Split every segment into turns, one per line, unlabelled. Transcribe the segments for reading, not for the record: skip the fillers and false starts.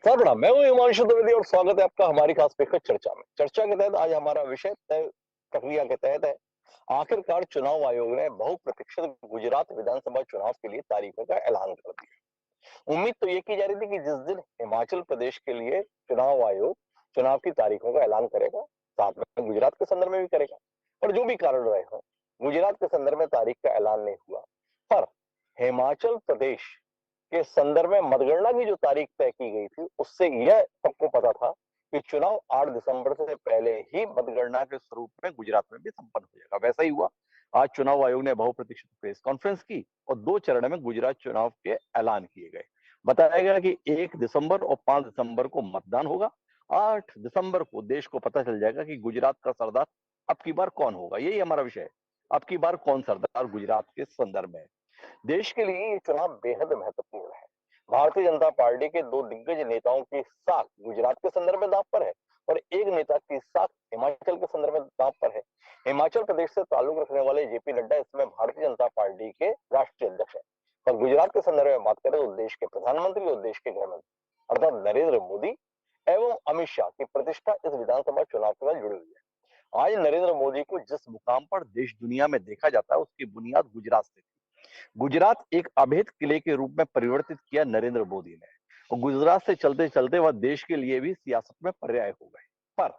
सर्वड़ा मैं हूं हिमांशु द्विवेदी और स्वागत है आपका हमारी खास पेशकश चर्चा में। चर्चा के तहत आज हमारा विषय तय प्रक्रिया के तहत है। आखिरकार चुनाव आयोग ने बहुप्रतीक्षित गुजरात विधानसभा चुनाव के लिए तारीखों का ऐलान कर दिया। उम्मीद तो ये की जा रही थी कि जिस दिन हिमाचल प्रदेश के लिए चुनाव आयोग चुनाव की तारीखों का ऐलान करेगा, साथ में गुजरात के संदर्भ में भी करेगा। पर जो भी कारण रहे हो, गुजरात के संदर्भ में तारीख का ऐलान नहीं हुआ। पर हिमाचल प्रदेश के संदर्भ में मतगणना की जो तारीख तय की गई थी, उससे यह सबको पता था कि चुनाव 8 दिसंबर से पहले ही मतगणना के स्वरूप में गुजरात में भी संपन्न हो जाएगा। वैसा ही हुआ। आज चुनाव आयोग ने बहुप्रतीक्षित प्रेस कॉन्फ्रेंस की और 2 चरण में गुजरात चुनाव के ऐलान किए गए। बताया गया कि 1 दिसंबर और 5 दिसंबर को मतदान होगा। 8 दिसंबर को देश को पता चल जाएगा कि गुजरात का सरदार अब की बार कौन होगा। यही हमारा विषय है। अब की बार कौन सरदार गुजरात के संदर्भ में है। देश के लिए ये चुनाव बेहद महत्वपूर्ण है। भारतीय जनता पार्टी के 2 दिग्गज नेताओं की साख गुजरात के संदर्भ में दांव पर है और एक नेता की साख हिमाचल के संदर्भ में दांव पर है। हिमाचल प्रदेश से ताल्लुक रखने वाले जेपी नड्डा इसमें भारतीय जनता पार्टी के राष्ट्रीय अध्यक्ष है। और गुजरात के संदर्भ में बात करें तो देश के प्रधानमंत्री और देश के गृह मंत्री अर्थात नरेंद्र मोदी एवं अमित शाह की प्रतिष्ठा इस विधानसभा चुनाव के साथ जुड़ी हुई है। आज नरेंद्र मोदी को जिस मुकाम पर देश दुनिया में देखा जाता है, उसकी बुनियाद गुजरात से थी। गुजरात एक अभेद किले के रूप में परिवर्तित किया नरेंद्र मोदी ने और गुजरात से चलते चलते वह देश के लिए भी सियासत में पर्याय हो गए। पर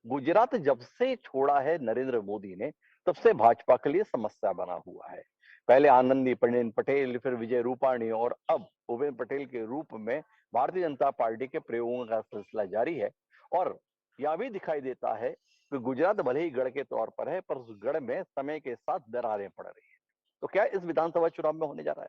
गुजरात जब से छोड़ा है नरेंद्र मोदी ने, तब से भाजपा के लिए समस्या बना हुआ है। पहले आनंदीबेन पटेल, फिर विजय रूपाणी और अब भूपेन्द्र पटेल के रूप में भारतीय जनता पार्टी के प्रयोगों का सिलसिला जारी है। और यह भी दिखाई देता है कि गुजरात भले ही गढ़ के तौर पर है, पर उस गढ़ में समय के साथ दरारें पड़ रही है। तो क्या इस विधानसभा चुनाव में होने जा रहा है?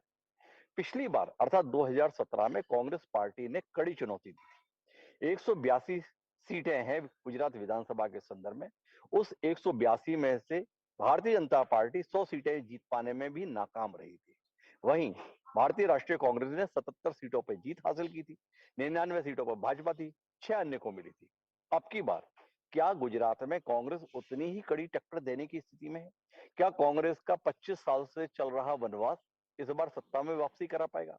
पिछली बार अर्थात 2017 में कांग्रेस पार्टी ने कड़ी चुनौती दी। 182 सीटें हैं गुजरात विधानसभा के संदर्भ में। उस 182 में से भारतीय जनता पार्टी 100 सीटें जीत पाने में भी नाकाम रही थी। वहीं भारतीय राष्ट्रीय कांग्रेस ने 77 सीटों पर जीत हासिल की थी। 99 सीटों पर भाजपा थी, 6 अन्य को मिली थी। अब की बार क्या गुजरात में कांग्रेस उतनी ही कड़ी टक्कर देने की स्थिति में है? क्या कांग्रेस का 25 साल से चल रहा वनवास इस बार सत्ता में वापसी करा पाएगा?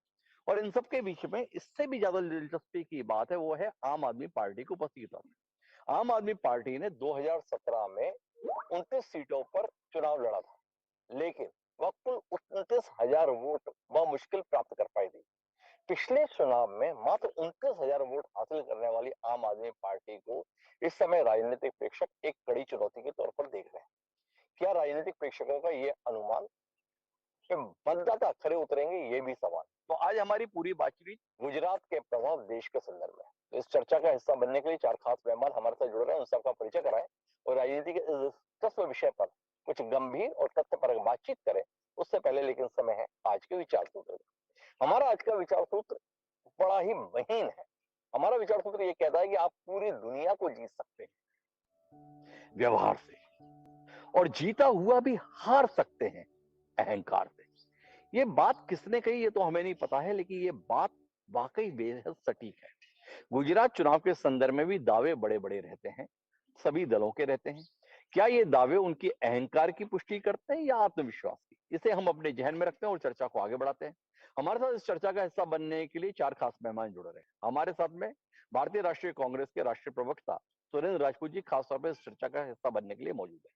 और इन सब के बीच में इससे भी ज्यादा दिलचस्पी की बात है, वो है आम आदमी पार्टी को उपस्थित। आम आदमी पार्टी ने 2017 में 29 सीटों पर चुनाव लड़ा था, लेकिन वह कुल 29,000 वोट मुश्किल प्राप्त कर पाई थी। पिछले चुनाव में मात्र 29,000 वोट हासिल करने वाली आम आदमी पार्टी को इस समय राजनीतिक प्रेक्षक एक कड़ी चुनौती के तौर पर देख रहे हैं। क्या राजनीतिक प्रेक्षकों का ये अनुमान कि मतदाता खरे उतरेंगे, ये भी सवाल। तो आज हमारी पूरी बातचीत गुजरात के प्रभाव देश के संदर्भ में। तो इस चर्चा का हिस्सा बनने के लिए 4 खास मेहमान हमारे साथ जुड़ रहे हैं। उन सबका परिचय कराएं और राजनीति के इस दिलचस्प विषय पर कुछ गंभीर और तथ्यपरक बातचीत करें। उससे पहले लेकिन समय है आज के विचार सूत्र। हमारा आज का विचार सूत्र बड़ा ही महीन है। हमारा विचार सूत्र ये कहता है कि आप पूरी दुनिया को जीत सकते हैं व्यवहार से, और जीता हुआ भी हार सकते हैं अहंकार से। ये बात किसने कही ये तो हमें नहीं पता है, लेकिन ये बात वाकई बेहद सटीक है। गुजरात चुनाव के संदर्भ में भी दावे बड़े बड़े रहते हैं, सभी दलों के रहते हैं। क्या ये दावे उनकी अहंकार की पुष्टि करते हैं या आत्मविश्वास की? इसे हम अपने जहन में रखते हैं और चर्चा को आगे बढ़ाते हैं। हमारे साथ इस चर्चा का हिस्सा बनने के लिए 4 खास मेहमान जुड़ रहे हैं। हमारे साथ में भारतीय राष्ट्रीय कांग्रेस के राष्ट्रीय प्रवक्ता सुरेंद्र राजपूत जी खासतौर पर इस चर्चा का हिस्सा बनने के लिए मौजूद है।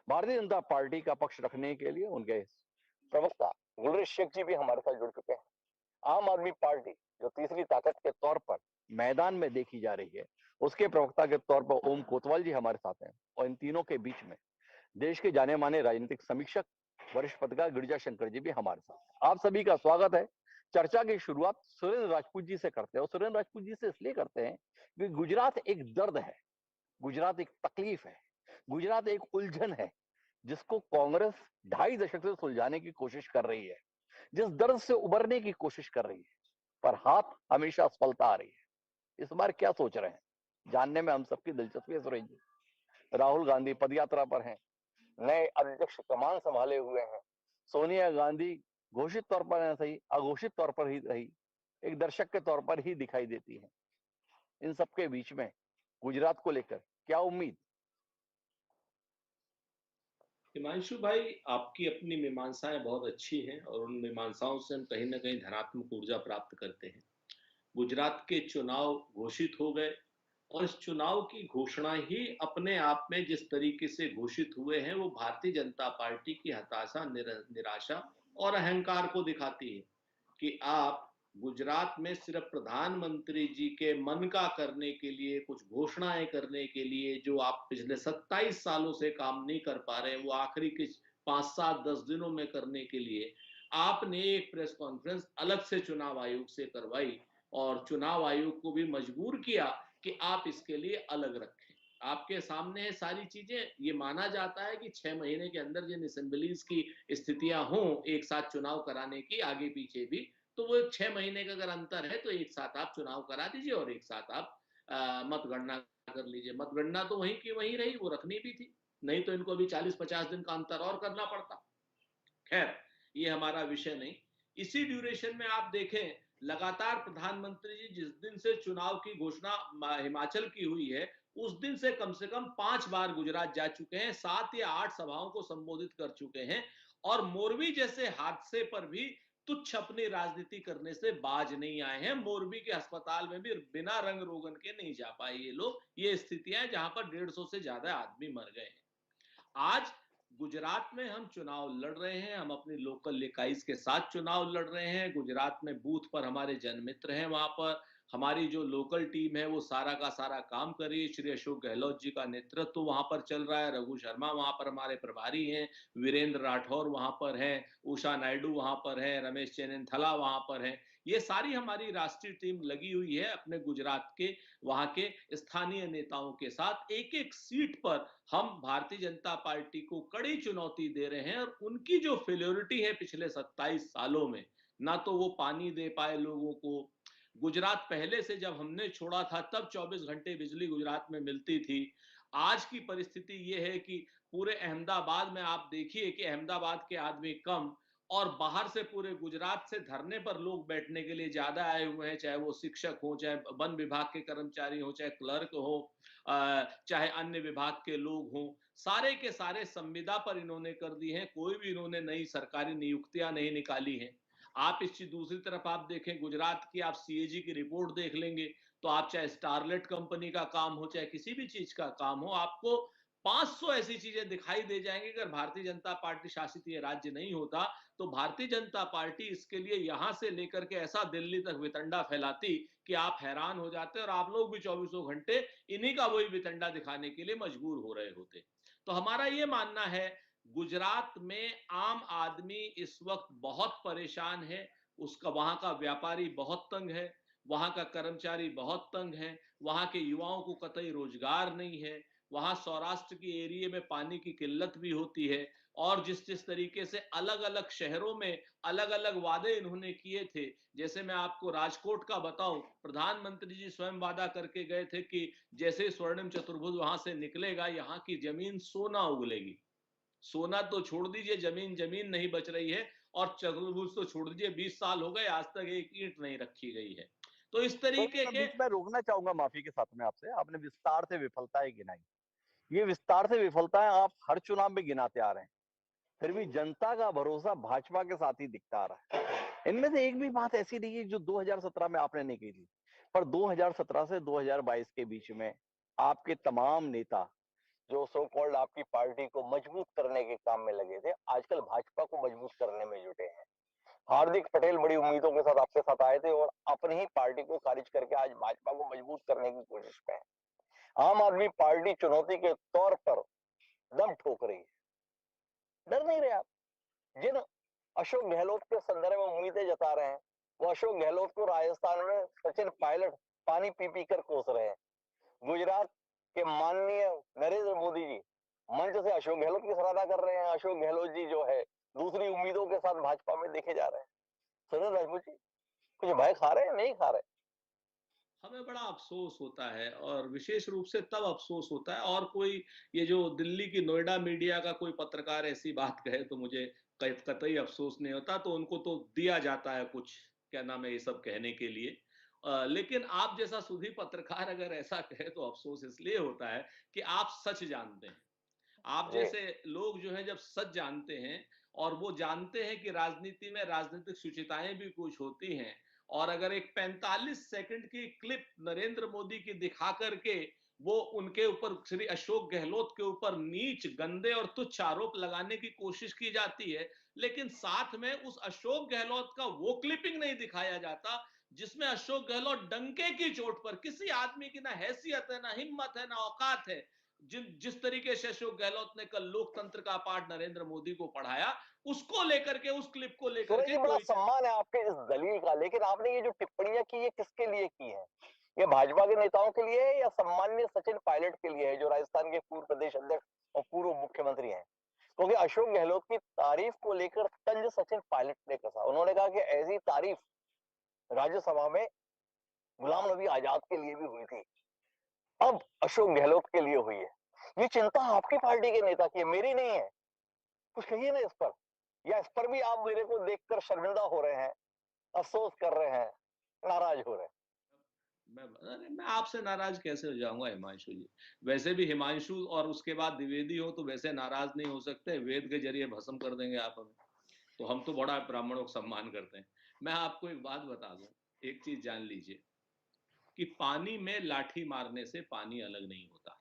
भारतीय जनता पार्टी का पक्ष रखने के लिए उनके प्रवक्ता गुलरेज शेख जी भी हमारे साथ जुड़ चुके हैं। आम आदमी पार्टी जो तीसरी ताकत के तौर पर मैदान में देखी जा रही है, उसके प्रवक्ता के तौर पर ओम कोतवाल जी हमारे साथ हैं। और इन तीनों के बीच में देश के जाने माने राजनीतिक समीक्षक वरिष्ठ पत्रकार गिरिजा शंकर जी भी हमारे साथ हैं। आप सभी का स्वागत है। चर्चा की शुरुआत सुरेंद्र राजपूत जी से करते हैं और सुरेंद्र राजपूत जी से इसलिए करते हैं कि गुजरात एक दर्द है, गुजरात एक तकलीफ है, गुजरात एक उलझन है, जिसको कांग्रेस 2.5 दशक से सुलझाने की कोशिश कर रही है, जिस दर्द से उबरने की कोशिश कर रही है, पर हाथ हमेशा असफलता आ रही है। इस बार क्या सोच रहे हैं, जानने में हम सबकी दिलचस्पी है। सुरेश जी, राहुल गांधी पदयात्रा पर हैं, नए अध्यक्ष कमान संभाले हुए हैं, सोनिया गांधी घोषित तौर पर है सही, अघोषित तौर पर ही रही, एक दर्शक के तौर पर ही दिखाई देती है। इन सबके बीच में गुजरात को लेकर क्या उम्मीद?
हिमांशु भाई, आपकी अपनी मीमांसाएं बहुत अच्छी हैं और उन मीमांसाओं से हम कहीं ना कहीं धनात्मक ऊर्जा प्राप्त करते हैं। गुजरात के चुनाव घोषित हो गए और इस चुनाव की घोषणा ही अपने आप में जिस तरीके से घोषित हुए हैं वो भारतीय जनता पार्टी की हताशा, निराशा और अहंकार को दिखाती है कि आप गुजरात में सिर्फ प्रधानमंत्री जी के मन का करने के लिए, कुछ घोषणाएं करने के लिए, जो आप पिछले 27 सालों से काम नहीं कर पा रहे, वो आखिरी के 5, 7, 10 दिनों में करने के लिए आपने एक प्रेस कॉन्फ्रेंस अलग से चुनाव आयोग से करवाई और चुनाव आयोग को भी मजबूर किया कि आप इसके लिए अलग रखें। आपके सामने है सारी चीजें। ये माना जाता है कि 6 महीने के अंदर जिन असेंबलीज की स्थितियां हों एक साथ चुनाव कराने की आगे पीछे भी, तो वो 6 महीने का अगर अंतर है तो एक साथ आप चुनाव करा दीजिए और एक साथ आप मतगणना कर लीजिए। मतगणना तो वहीं की वहीं रही, वो रखनी भी थी, नहीं तो इनको अभी 40-50 दिन का अंतर और करना पड़ता। खैर, ये हमारा विषय नहीं। इसी ड्यूरेशन में आप देखें, लगातार प्रधानमंत्री जी जिस दिन से चुनाव की घोषणा हिमाचल की हुई है, उस दिन से कम 5 बार गुजरात जा चुके हैं, 7 या 8 सभाओं को संबोधित कर चुके हैं और मोरबी जैसे हादसे पर भी तुच्छ अपनी राजनीति करने से बाज नहीं आए हैं। मोरबी के अस्पताल में भी बिना रंग रोगन के नहीं जा पाए ये लोग। ये स्थितियां जहां पर 150 से ज्यादा आदमी मर गए हैं। आज गुजरात में हम चुनाव लड़ रहे हैं, हम अपनी लोकल इकाईज के साथ चुनाव लड़ रहे हैं। गुजरात में बूथ पर हमारे जनमित्र हैं, वहां पर हमारी जो लोकल टीम है वो सारा का सारा काम कर रही है। श्री अशोक गहलोत जी का नेतृत्व तो वहां पर चल रहा है, रघु शर्मा वहां पर हमारे प्रभारी हैं, वीरेंद्र राठौर वहां पर हैं, उषा नायडू वहां पर हैं, रमेश चेन्नथला वहां पर हैं। ये सारी हमारी राष्ट्रीय टीम लगी हुई है अपने गुजरात के वहां के स्थानीय नेताओं के साथ। एक एक सीट पर हम भारतीय जनता पार्टी को कड़ी चुनौती दे रहे हैं और उनकी जो फेल्योरिटी है पिछले 27 सालों में, ना तो वो पानी दे पाए लोगों को। गुजरात पहले से जब हमने छोड़ा था तब 24 घंटे बिजली गुजरात में मिलती थी। आज की परिस्थिति ये है कि पूरे अहमदाबाद में आप देखिए कि अहमदाबाद के आदमी कम और बाहर से पूरे गुजरात से धरने पर लोग बैठने के लिए ज्यादा आए हुए हैं, चाहे वो शिक्षक हो, चाहे वन विभाग के कर्मचारी हो, चाहे क्लर्क हो, चाहे अन्य विभाग के लोग हों। सारे के सारे संविदा पर इन्होंने कर दी हैं, कोई भी इन्होंने नई सरकारी नियुक्तियां नहीं निकाली हैं। आप इस चीज दूसरी तरफ आप देखें गुजरात की, आप सीएजी की रिपोर्ट देख लेंगे तो आप चाहे स्टारलेट कंपनी का काम हो, चाहे किसी भी चीज का काम हो, आपको 500 ऐसी चीजें दिखाई दे जाएंगी। अगर भारतीय जनता पार्टी शासित ये राज्य नहीं होता तो भारतीय जनता पार्टी इसके लिए यहां से लेकर के ऐसा दिल्ली तक वितंडा फैलाती कि आप हैरान हो जाते और आप लोग भी चौबीसों घंटे इन्हीं का वही वितंडा दिखाने के लिए मजबूर हो रहे होते। तो हमारा ये मानना है गुजरात में आम आदमी इस वक्त बहुत परेशान है। उसका वहां का व्यापारी बहुत तंग है, वहां का कर्मचारी बहुत तंग है, वहां के युवाओं को कतई रोजगार नहीं है, वहां सौराष्ट्र की एरिया में पानी की किल्लत भी होती है और जिस जिस तरीके से अलग अलग शहरों में अलग अलग वादे इन्होंने किए थे, जैसे मैं आपको राजकोट का बताऊं, प्रधानमंत्री जी स्वयं वादा करके गए थे कि जैसे स्वर्णिम चतुर्भुज वहां से निकलेगा यहाँ की जमीन सोना उगलेगी। सोना तो छोड़ दीजिए, जमीन जमीन नहीं बच रही है और चतुर्भुज तो छोड़ दीजिए, 20 साल हो गए आज तक एक ईंट नहीं रखी गई है। तो इस
तो
तरीके
मैं
के
बीच में रोकना चाहूंगा माफी के साथ में आपसे। आपने विस्तार से विफलताएं गिनाई, ये विस्तार से विफलताएं आप हर चुनाव में गिनाते आ रहे हैं, फिर भी जनता का भरोसा भाजपा के साथ ही दिखता आ रहा है। इनमें से एक भी बात ऐसी नहीं है जो 2017 में आपने नहीं की थी, पर 2017 से 2022 के बीच में आपके तमाम नेता जो सो कॉल्ड आपकी पार्टी को मजबूत करने के काम में लगे थे, आजकल भाजपा को मजबूत करने में जुटे हैं। हार्दिक पटेल बड़ी उम्मीदों के साथ आपके साथ आए थे और अपनी ही पार्टी को खारिज करके आज भाजपा को मजबूत करने की कोशिश में है। आम आदमी पार्टी चुनौती के तौर पर दम ठोक रही है। डर नहीं रहे आप? जिन अशोक गहलोत के संदर्भ में उम्मीदें जता रहे हैं, वो अशोक गहलोत को राजस्थान में सचिन पायलट पानी पी पी कर कोस रहे हैं। गुजरात के माननीय नरेंद्र मोदी जी मंच से अशोक गहलोत की सराहना कर रहे हैं। अशोक गहलोत जी जो है दूसरी उम्मीदों के साथ भाजपा में देखे जा रहे हैं। सुनील राजपूत जी कुछ भय खा रहे हैं, नहीं खा रहे?
हमें बड़ा अफसोस होता है और विशेष रूप से तब अफसोस होता है और कोई ये जो दिल्ली की नोएडा मीडिया का कोई पत्रकार ऐसी बात कहे तो मुझे कतई अफसोस नहीं होता। तो उनको तो दिया जाता है कुछ, क्या नाम है, ये सब कहने के लिए। लेकिन आप जैसा सुधी पत्रकार अगर ऐसा कहे तो अफसोस इसलिए होता है कि आप सच जानते हैं। आप
जी।
जैसे लोग जो है जब सच जानते हैं और वो जानते हैं कि राजनीति में राजनीतिक सुचिताएं भी कुछ होती हैं और अगर एक 45 सेकंड की क्लिप नरेंद्र मोदी की दिखा करके वो उनके ऊपर श्री अशोक गहलोत के ऊपर नीच, गंदे और तुच्छ आरोप लगाने की कोशिश की जाती है, लेकिन साथ में उस अशोक गहलोत का वो क्लिपिंग नहीं दिखाया जाता जिसमें अशोक गहलोत डंके की चोट पर, किसी आदमी की ना हैसियत है, ना हिम्मत है, ना औकात है, जिस तरीके से अशोक गहलोत ने कल लोकतंत्र का पाठ नरेंद्र मोदी को पढ़ाया, उसको लेकर के, उस क्लिप को लेकर
सूरज
के
जी, बड़ा
कोई
सम्मान है आपके इस दलील का, लेकिन आपने ये जो टिप्पणियां की, ये किसके लिए की है? ये भाजपा के नेताओं के लिए है या सम्मान्य सचिन पायलट के लिए है, जो राजस्थान के पूर्व प्रदेश अध्यक्ष और पूर्व मुख्यमंत्री हैं? क्योंकि अशोक गहलोत की तारीफ को लेकर तंज सचिन पायलट ने कसा। उन्होंने कहा कि ऐसी तारीफ राज्यसभा में गुलाम नबी आजाद के लिए भी हुई थी, अब अशोक गहलोत के लिए हुई है। ये चिंता आपकी पार्टी के नेता की है, मेरी नहीं है। कुछ कहिए ना इस पर, या इस पर भी आप मेरे को देखकर शर्मिंदा हो रहे हैं, अफसोस कर रहे हैं, नाराज हो रहे हैं?
मैं आपसे नाराज कैसे हो जाऊंगा हिमांशु जी? वैसे भी हिमांशु और उसके बाद द्विवेदी हो तो वैसे नाराज नहीं हो सकते, वेद के जरिए भस्म कर देंगे आप हमें। तो हम तो बड़ा ब्राह्मणों का सम्मान करते हैं। मैं आपको एक बात बता दूं, एक चीज जान लीजिए कि पानी में लाठी मारने से पानी अलग नहीं होता।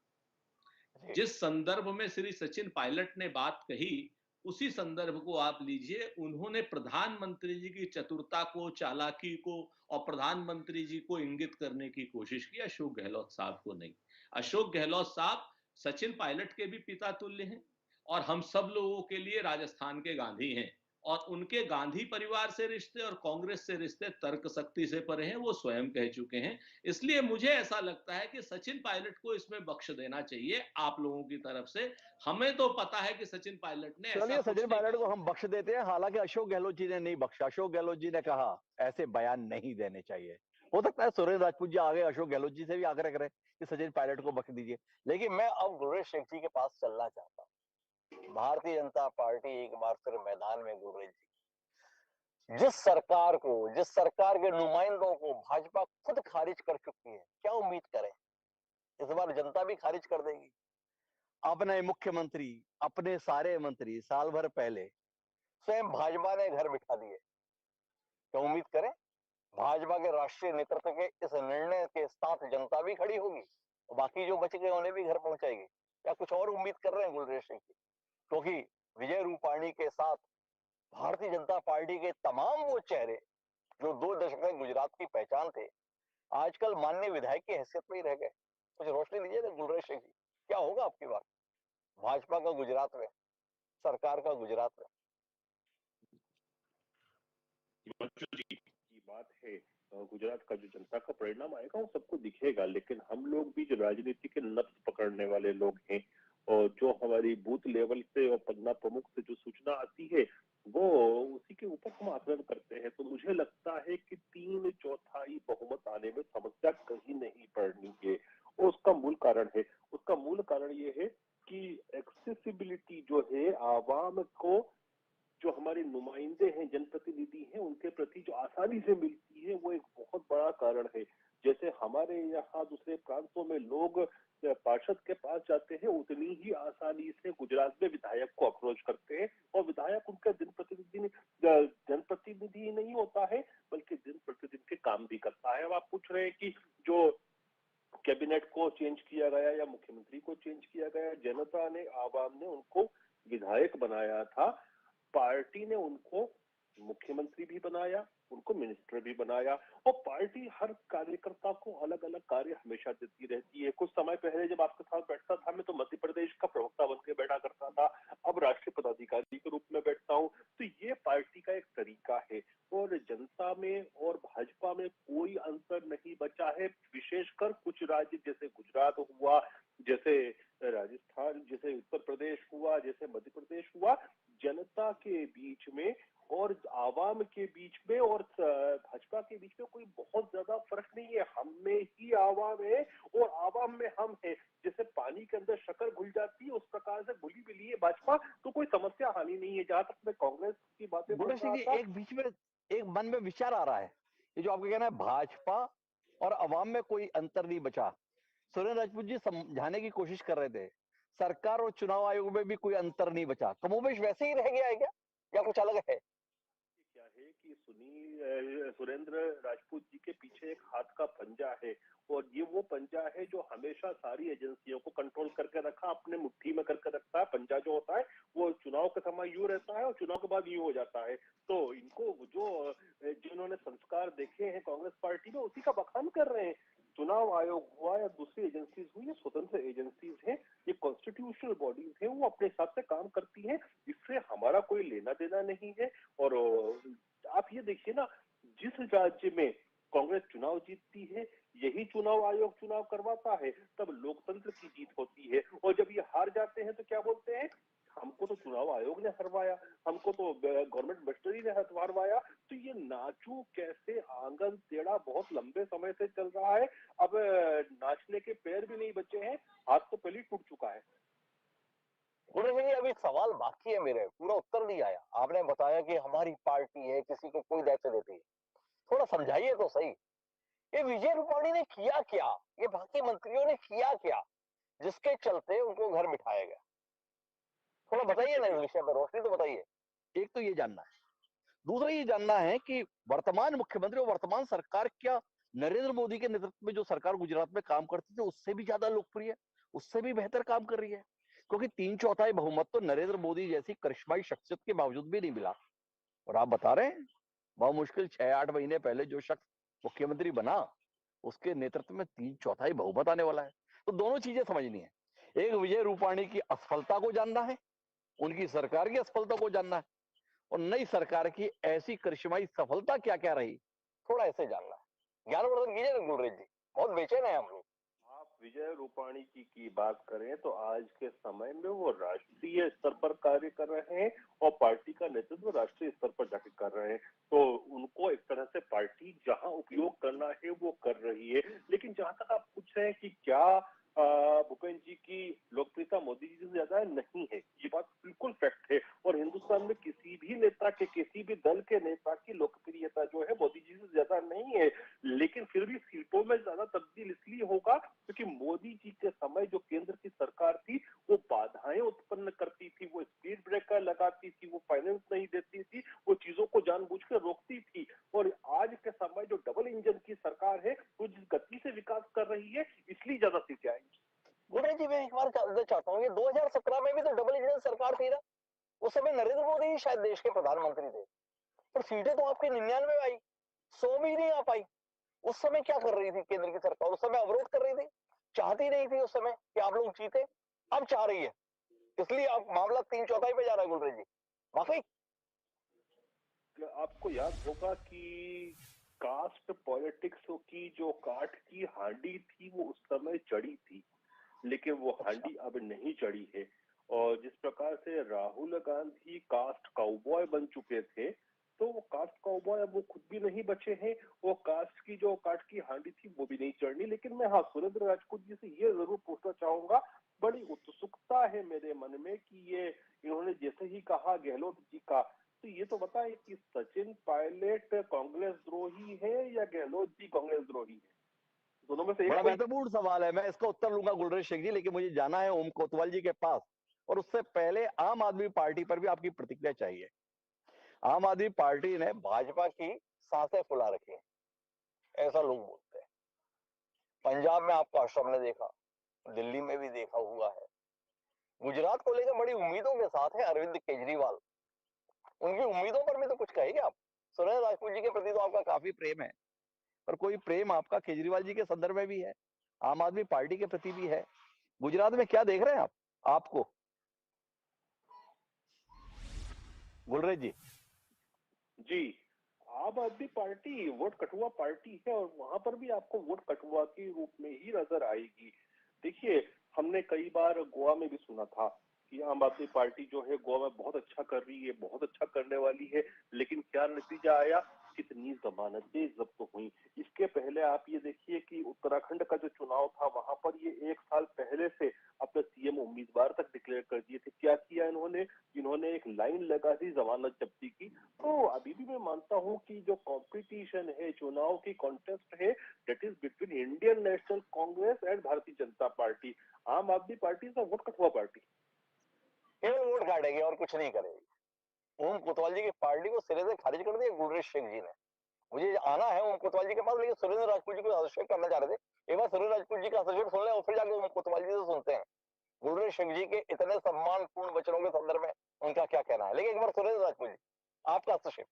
जी।
जिस संदर्भ में श्री सचिन पायलट ने बात कही, उसी संदर्भ को आप लीजिए। उन्होंने प्रधानमंत्री जी की चतुरता को, चालाकी को और प्रधानमंत्री जी को इंगित करने की कोशिश की, अशोक गहलोत साहब को नहीं। अशोक गहलोत साहब सचिन पायलट के भी पिता तुल्य हैं और हम सब लोगों के लिए राजस्थान के गांधी हैं, और उनके गांधी परिवार से रिश्ते और कांग्रेस से रिश्ते तर्क शक्ति से परे हैं, वो स्वयं कह चुके हैं। इसलिए मुझे ऐसा लगता है कि सचिन पायलट को इसमें बख्श देना चाहिए आप लोगों की तरफ से। हमें तो पता है कि सचिन पायलट ने ऐसा
चलिए,
कुछ
सचिन
नहीं
पायलट को
कहा।
हम बख्श देते हैं। हालांकि अशोक गहलोत जी ने नहीं बख्शा। अशोक गहलोत जी ने कहा ऐसे बयान नहीं देने चाहिए। हो सकता है सुरेश राजपूत जी आगे अशोक गहलोत जी से भी आग्रह करें कि सचिन पायलट को बख्श दीजिए।
लेकिन मैं अब गुरुदेव शेख जी के पास चलना चाहता हूँ। भारतीय जनता पार्टी एक बार फिर मैदान में, गुरुदेव जी। जिस सरकार के नुमाइंदों को भाजपा खुद खारिज कर चुकी है, क्या उम्मीद करें? इस बार जनता भी खारिज कर देगी।
अपने मुख्यमंत्री, अपने सारे मंत्री साल भर पहले
स्वयं भाजपा ने घर बिठा दिए, क्या उम्मीद करें? भाजपा के राष्ट्रीय नेतृत्व के इस निर्णय के साथ जनता भी खड़ी होगी और बाकी जो बच गए उन्हें भी घर पहुंचाएगी। क्या कुछ और उम्मीद कर रहे हैं गुलरेज सिंह जी? क्योंकि विजय रूपाणी के साथ भारतीय जनता पार्टी के तमाम वो चेहरे जो 2 दशक में गुजरात की पहचान थे, आजकल माननीय विधायक की हैसियत में ही रह गए। कुछ रोशनी दीजिए ना गुलरेज सिंह जी, क्या होगा आपकी बात? भाजपा का गुजरात में, सरकार का गुजरात में।
की बात है, गुजरात का जो जनता का परिणाम आएगा वो सबको दिखेगा, लेकिन हम लोग भी जो राजनीति के नब्ज पकड़ने वाले लोग हैं और जो हमारी बूथ लेवल से और पन्ना प्रमुख से जो सूचना आती है वो उसी के ऊपर हम आकलन करते हैं। तो मुझे लगता है कि 3/4 बहुमत आने में समस्या कहीं नहीं पड़नी है और उसका मूल कारण ये है कि एक्सेसिबिलिटी जो है आवाम को, जो हमारे नुमाइंदे हैं, जनप्रतिनिधि हैं, उनके प्रति जो आसानी से मिलती है वो एक बहुत बड़ा कारण है। जैसे हमारे यहाँ दूसरे प्रांतों में लोग पार्षद के पास जाते हैं, उतनी ही आसानी से गुजरात में विधायक को अप्रोच करते हैं और विधायक उनका जनप्रतिनिधि नहीं होता है बल्कि दिन प्रतिदिन के काम भी करता है। अब आप पूछ रहे हैं कि जो कैबिनेट को चेंज किया गया या मुख्यमंत्री को चेंज किया गया, जनता ने, आवाम ने उनको विधायक बनाया था, पार्टी ने उनको मुख्यमंत्री भी बनाया, उनको मिनिस्टर भी बनाया और पार्टी हर कार्यकर्ता को अलग अलग कार्य हमेशा देती रहती है। कुछ समय पहले जब आपके साथ बैठता था मैं तो मध्य प्रदेश का प्रवक्ता बन के बैठा करता था, अब राष्ट्रीय पदाधिकारी के रूप में बैठता हूँ। तो ये पार्टी का एक तरीका है और जनता में और भाजपा में कोई अंतर नहीं बचा है। विशेषकर कुछ राज्य जैसे गुजरात हुआ, जैसे राजस्थान, जैसे उत्तर प्रदेश हुआ, जैसे मध्य प्रदेश हुआ, जनता के बीच में और आवाम के बीच में और भाजपा के बीच में कोई बहुत ज्यादा फर्क नहीं है। हम में ही आवाम है और आवाम में हम है। जैसे पानी के अंदर शक्कर घुल जाती है उस प्रकार से घुली मिली है भाजपा, तो कोई समस्या हानि नहीं है। जहां तक मैं कांग्रेस की बातें बोल रहा था,
एक बीच में एक मन में विचार आ रहा है, ये जो आपका कहना है भाजपा और अवाम में कोई अंतर नहीं बचा। सुरेश राजपूत जी समझाने की कोशिश कर रहे थे सरकार और चुनाव आयोग में भी कोई अंतर नहीं बचा, कमोबेश वैसे ही रह गया है क्या या कुछ अलग है?
क्या है कि सुनी, सुरेंद्र राजपूत जी के पीछे एक हाथ का पंजा है और ये वो पंजा है जो हमेशा सारी एजेंसियों को कंट्रोल करके रखा, अपने मुट्ठी में करके रखता है। पंजा जो होता है वो चुनाव के समय यूं रहता है और चुनाव के बाद यूं हो जाता है। तो इनको जो जिन्होंने संस्कार देखे हैं कांग्रेस पार्टी में, उसी का बखान कर रहे हैं। चुनाव आयोग हुआ या दूसरी एजेंसीज हुई, ये स्वतंत्र एजेंसीज हैं, ये कॉन्स्टिट्यूशनल बॉडीज हैं, वो अपने हिसाब से काम करती हैं, इससे हमारा कोई लेना देना नहीं है। और आप ये देखिए ना, जिस राज्य में कांग्रेस चुनाव जीतती है, यही चुनाव आयोग चुनाव करवाता है, तब लोकतंत्र की जीत होती है। और जब ये हार जाते हैं तो क्या बोलते हैं, हमको तो चुनाव आयोग ने हरवाया, हमको तो गवर्नमेंट मस्टरी ने हरवाया। तो ये नाचू कैसे आंगन टेढ़ा बहुत लंबे समय से चल रहा है। अब नाचने के पैर भी नहीं बचे हैं, हाथ तो पहले टूट चुका है।
गुरुजी अभी सवाल बाकी है, मेरे पूरा उत्तर नहीं आया। आपने बताया कि हमारी पार्टी है, किसी को कोई दायित्व देती है, थोड़ा समझाइए तो सही। ये विजय रूपाणी ने किया क्या, ये बाकी मंत्रियों ने किया क्या, जिसके चलते उनको घर बिठाया गया? थोड़ा बताइए ना इस विषय पर, रोशनी तो बताइए।
एक तो ये जानना है, दूसरा ये जानना है कि वर्तमान मुख्यमंत्री और वर्तमान सरकार क्या नरेंद्र मोदी के नेतृत्व में जो सरकार गुजरात में काम करती थी उससे भी ज्यादा लोकप्रिय, उससे भी बेहतर काम कर रही है? क्योंकि 3/4 बहुमत तो नरेंद्र मोदी जैसी करिश्माई शख्सियत के बावजूद भी नहीं मिला। और आप बता रहे हैं बहुत मुश्किल 6-8 महीने पहले जो शख्स मुख्यमंत्री बना उसके नेतृत्व में 3/4 बहुमत आने वाला है। तो दोनों चीजें समझनी है, एक विजय रूपाणी की असफलता को जानना है, उनकी सरकार की असफलता को जानना है, और नई सरकार की ऐसी करिश्माई सफलता क्या क्या रही,
थोड़ा ऐसे जानना है। ज्ञानवर्धन कीजिए ना गुरुजी जी, बहुत बेचैन है हम लोग।
आप विजय रूपाणी की बात करें तो आज के समय में वो राष्ट्रीय स्तर पर कार्य कर रहे हैं और पार्टी का नेतृत्व राष्ट्रीय स्तर पर जाके कर रहे हैं। तो उनको एक तरह से पार्टी जहां उपयोग करना है वो कर रही है। लेकिन जहां तक आप पूछ रहे हैं कि क्या भूपेंद्र जी की लोकप्रियता मोदी जी से ज्यादा है, नहीं है, ये बात बिल्कुल फैक्ट है। और हिंदुस्तान में किसी भी नेता के, किसी भी दल के नेता की लोकप्रियता जो है मोदी जी से ज्यादा नहीं है। लेकिन फिर भी सीटों में ज्यादा तब्दील इसलिए होगा क्योंकि मोदी जी के समय जो केंद्र की सरकार थी वो बाधाएं उत्पन्न करती थी, वो स्पीड ब्रेकर लगाती थी, वो फाइनेंस नहीं देती थी, वो चीजों को जानबूझकर रोकती थी। और आज के समय जो डबल इंजन की सरकार है वो जिस गति से विकास कर रही है, इसलिए ज्यादा सीटें आएंगी।
गुरुजी जी मैं एक बार जानना चाहता हूँ, ये 2017 में भी तो डबल इंजन सरकार थी ना, उस समय नरेंद्र मोदी ही शायद देश के प्रधानमंत्री थे, पर सीटें तो आपकी 99 आई, 100 भी नहीं आ पाई। उस समय क्या कर रही थी केंद्र की सरकार? उस समय अवरोध कर रही थी, चाहती नहीं थी उस समय कि आप लोग जीते, अब चाह रही है, इसलिए आप मामला 3/4 पे जा रहा है गुरुजी जी, वाकई?
आपको याद होगा कि कास्ट पॉलिटिक्स की जो काठ की हांडी थी वो उस समय चढ़ी थी, लेकिन वो हांडी अब नहीं चढ़ी है। और जिस प्रकार से राहुल गांधी कास्ट काउबॉय बन चुके थे, तो वो कास्ट काउबॉय अब वो खुद भी नहीं बचे हैं, वो कास्ट की जो काट की हांडी थी वो भी नहीं चढ़नी। लेकिन मैं हाँ सुरेंद्र राजपूत जी से ये जरूर पूछना चाहूंगा, बड़ी उत्सुकता है मेरे मन में कि ये इन्होंने जैसे ही कहा गहलोत जी का, तो ये तो बताएं कि सचिन पायलट कांग्रेस द्रोही है या गहलोत जी कांग्रेस द्रोही है? दोनों में से एक
बड़ा
कोई।
महत्वपूर्ण सवाल है, मैं इसका उत्तर लूंगा गुलरेज शेख जी, लेकिन मुझे जाना है ओम कोतवाल जी के पास, और उससे पहले आम आदमी पार्टी पर भी आपकी प्रतिक्रिया चाहिए। आम आदमी पार्टी ने
भाजपा की सांसें फुला रखी हैं, ऐसा लोग बोलते हैं। पंजाब में आपका हमने देखा, दिल्ली में भी देखा हुआ है। गुजरात को लेकर बड़ी उम्मीदों के साथ है अरविंद केजरीवाल, उनकी उम्मीदों पर भी तो कुछ कहेंगे आप? सुरेंद्र राजपूत जी के प्रति तो आपका काफी प्रेम है, पर कोई प्रेम आपका केजरीवाल जी के संदर्भ में भी है, आम आदमी पार्टी के प्रति भी है। गुजरात में क्या देख रहे हैं आप आपको गुलरेज जी?
जी, आम आदमी पार्टी वोट कटुआ पार्टी है और वहां पर भी आपको वोट कटुआ के रूप में ही नजर आएगी। देखिए, हमने कई बार गोवा में भी सुना था कि आम आदमी पार्टी जो है गोवा में बहुत अच्छा कर रही है, बहुत अच्छा करने वाली है, लेकिन क्या नतीजा आया, कितनी जमानतें जब्त हुई। इसके पहले आप ये देखिए कि उत्तराखंड का जो चुनाव था वहां पर ये 1 साल पहले से अपने सीएम उम्मीदवार तक डिक्लेयर कर दिए थे। क्या किया इन्होंने? इन्होंने एक लाइन लगा दी जमानत जब्ती की। तो अभी भी मैं मानता हूं कि जो कंपटीशन है, चुनाव की कॉन्टेस्ट है, that is between Indian national Congress and Bharatiya Janata party. आम आदमी पार्टी इज अ वोट कटुआ पार्टी।
केवल वोट काटेगी और कुछ नहीं करेगी। ओम कोतवाल जी की पार्टी को सिरे से खारिज कर दिया गुलरेज सिंह जी ने। मुझे आना है ओम कोतवाल जी के पास, लेकिन सुरेंद्र राजपूत जी को हस्तक्षेप करना चाह रहे थे। एक बार सुरेंद्र राजपूत जी का हस्तक्षेप सुन ले और फिर जाके ओम कोतवाल जी से सुनते हैं गुलरेज सिंह जी के इतने सम्मानपूर्ण वचनों के संदर्भ में उनका क्या कहना है। लेकिन एक बार सुरेंद्र राजपूत जी, आपका हस्तक्षेप।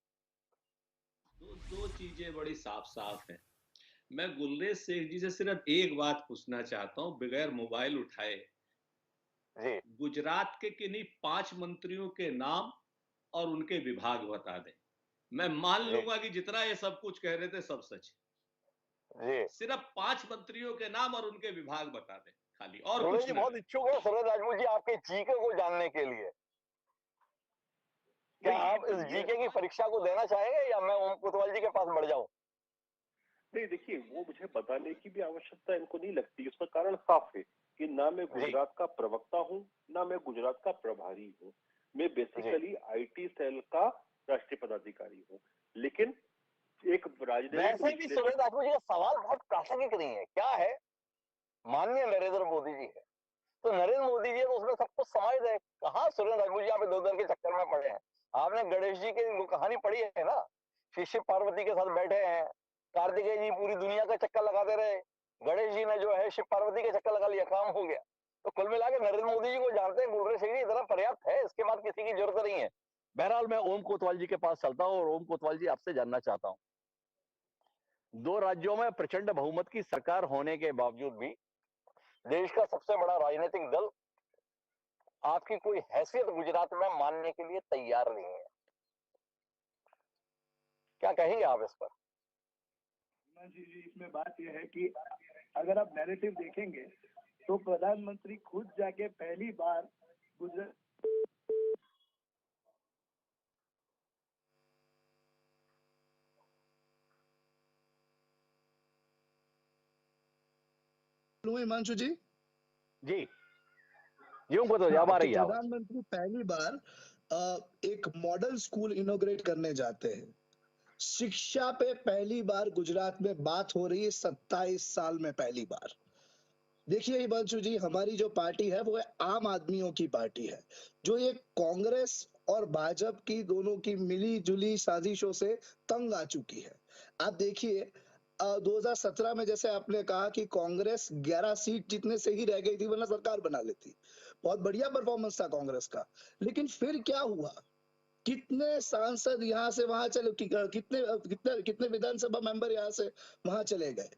दो दो चीजें बड़ी साफ साफ है। मैं गुलरेज सिंह जी से सिर्फ एक बात पूछना चाहता हूं बगैर मोबाइल उठाए,
जी
गुजरात के किन्हीं 5 मंत्रियों के नाम और उनके विभाग बता दें। मैं मान
जी
लूंगा कि जितना ये सब कुछ कह रहे थे सब सच।
जी
सिर्फ 5 मंत्रियों के नाम और उनके विभाग बता दें खाली, और
गुलरेज
कुछ
जी
ना
बहुत
करें।
इच्छुक है सुरेंद्र राजपूत जी आपके जीके को जानने के लिए। क्या
नहीं,
आप
तो
इस
ये
जीके की परीक्षा को देना चाहेंगे या मैं ओम कोतवाल जी के पास बढ़ जाऊं?
नहीं, देखिए वो मुझे बताने की भी आवश्यकता इनको नहीं लगती। उसका कारण साफ है कि ना मैं
जी
गुजरात का प्रवक्ता हूं, ना मैं गुजरात का प्रभारी हूं। मैं
जी
बेसिकली आईटी सेल का राष्ट्रीय पदाधिकारी हूं। लेकिन एक राजनैतिक
वैसे भी
विश्लेषक,
सुरेंद्र राजपूत जी का सवाल बहुत प्रासंगिक नहीं है। क्या है, माननीय नरेंद्र मोदी जी है, तो नरेंद्र मोदी जी है तो उसमें सब कुछ समाहित है। कहाँ सुरेंद्र राजपूत जी आप दो दल के चक्कर में पड़े हैं? आपने गणेश जी की कहानी पढ़ी है ना, शिव पार्वती के साथ बैठे हैं, कार्तिकेय जी पूरी दुनिया का चक्कर लगाते रहे, गणेश जी ने जो है शिव पार्वती के चक्कर लगा लिया, काम हो गया। तो कुल मिला के नरेंद्र मोदी जी को जानते हैं, गुलरेज सिंह जी इतना पर्याप्त है, इसके बाद किसी की जरूरत नहीं है। बहरहाल मैं ओम कोतवाल जी के पास चलता हूँ और ओम कोतवाल जी आपसे जानना चाहता हूँ, दो राज्यों में प्रचंड बहुमत की सरकार होने के बावजूद भी देश का सबसे बड़ा राजनीतिक दल आपकी कोई हैसियत गुजरात में मानने के लिए तैयार नहीं है। क्या कहेंगे आप इस पर?
जी जी, इसमें बात यह है कि अगर आप नैरेटिव देखेंगे तो प्रधानमंत्री खुद जाके पहली बार गुजरात हिमांशु जी।
जी यूं को तो
हाँ,
जब आ
तो
रही है आवाज।
प्रधानमंत्री पहली बार एक मॉडल स्कूल इनोग्रेट करने जाते हैं। शिक्षा पे पहली बार गुजरात में बात हो रही है 27 साल में पहली बार। देखिए हिमांशु जी, हमारी जो पार्टी है वो है आम आदमियों की पार्टी है, जो ये कांग्रेस और भाजपा की दोनों की मिली जुली साजिशों से तंग आ चुकी है। आप देखिए 2017 में जैसे आपने कहा कि कांग्रेस 11 सीट जीतने से ही रह गई थी, वरना सरकार बना लेती। बहुत बढ़िया परफॉर्मेंस था कांग्रेस का। लेकिन फिर क्या हुआ, कितने सांसद यहाँ से वहां चले, कितने कितने कितने विधानसभा मेंबर यहाँ से वहां चले गए।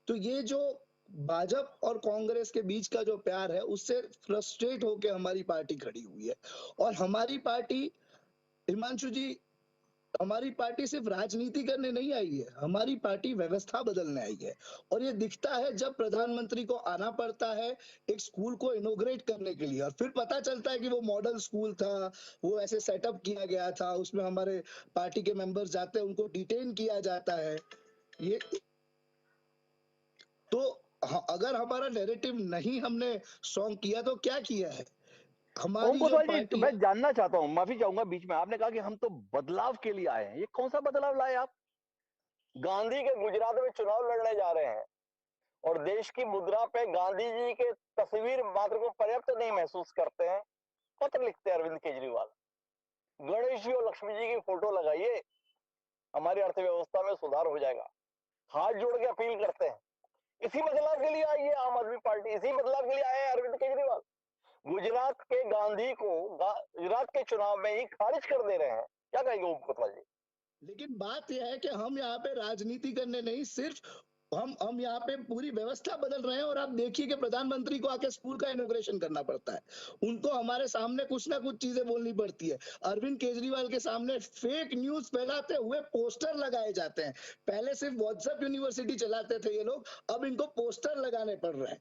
तो ये जो भाजपा और कांग्रेस के बीच का जो प्यार है, उससे फ्रस्ट्रेट होकर हमारी पार्टी खड़ी हुई है। और हमारी पार्टी, हिमांशु जी, हमारी पार्टी सिर्फ राजनीति करने नहीं आई है, हमारी पार्टी व्यवस्था बदलने आई है। और ये दिखता है जब प्रधानमंत्री को आना पड़ता है एक स्कूल को इनोग्रेट करने के लिए, और फिर पता चलता है कि वो मॉडल स्कूल था, वो ऐसे सेटअप किया गया था, उसमें हमारे पार्टी के मेंबर्स जाते हैं, उनको डिटेन किया जाता है। ये तो अगर हमारा नैरेटिव नहीं हमने स्ट्रॉन्ग किया तो क्या किया है
ओम
हमारी जो
कोतवाल जी
पार्टी
मैं
है।
जानना चाहता हूं, माफी चाहूंगा बीच में, आपने कहा कि हम तो बदलाव के लिए आए हैं, ये कौन सा बदलाव लाए आप? गांधी के गुजरात में चुनाव लड़ने जा रहे हैं और देश की मुद्रा पे गांधी जी के तस्वीर मात्र को पर्याप्त नहीं महसूस करते हैं, पत्र लिखते हैं अरविंद केजरीवाल, गणेश जी और लक्ष्मी जी की फोटो लगाइए, हमारी अर्थव्यवस्था में सुधार हो जाएगा, हाथ जोड़ के अपील करते हैं। इसी बदलाव के लिए आई है आम आदमी पार्टी, इसी बदलाव के लिए आए हैं अरविंद केजरीवाल। गुजरात के गांधी को गुजरात के चुनाव में ही खारिज कर दे रहे हैं। क्या कहेंगे ओम कोतवाल जी?
लेकिन बात यह है कि हम यहाँ पे राजनीति करने नहीं, सिर्फ हम यहाँ पे पूरी व्यवस्था बदल रहे हैं। और आप देखिए कि प्रधानमंत्री को आके स्कूल का इनोग्रेशन करना पड़ता है, उनको हमारे सामने कुछ ना कुछ चीजें बोलनी पड़ती है। अरविंद केजरीवाल के सामने फेक न्यूज फैलाते हुए पोस्टर लगाए जाते हैं। पहले सिर्फ व्हाट्सएप यूनिवर्सिटी चलाते थे ये लोग, अब इनको पोस्टर लगाने पड़ रहे हैं।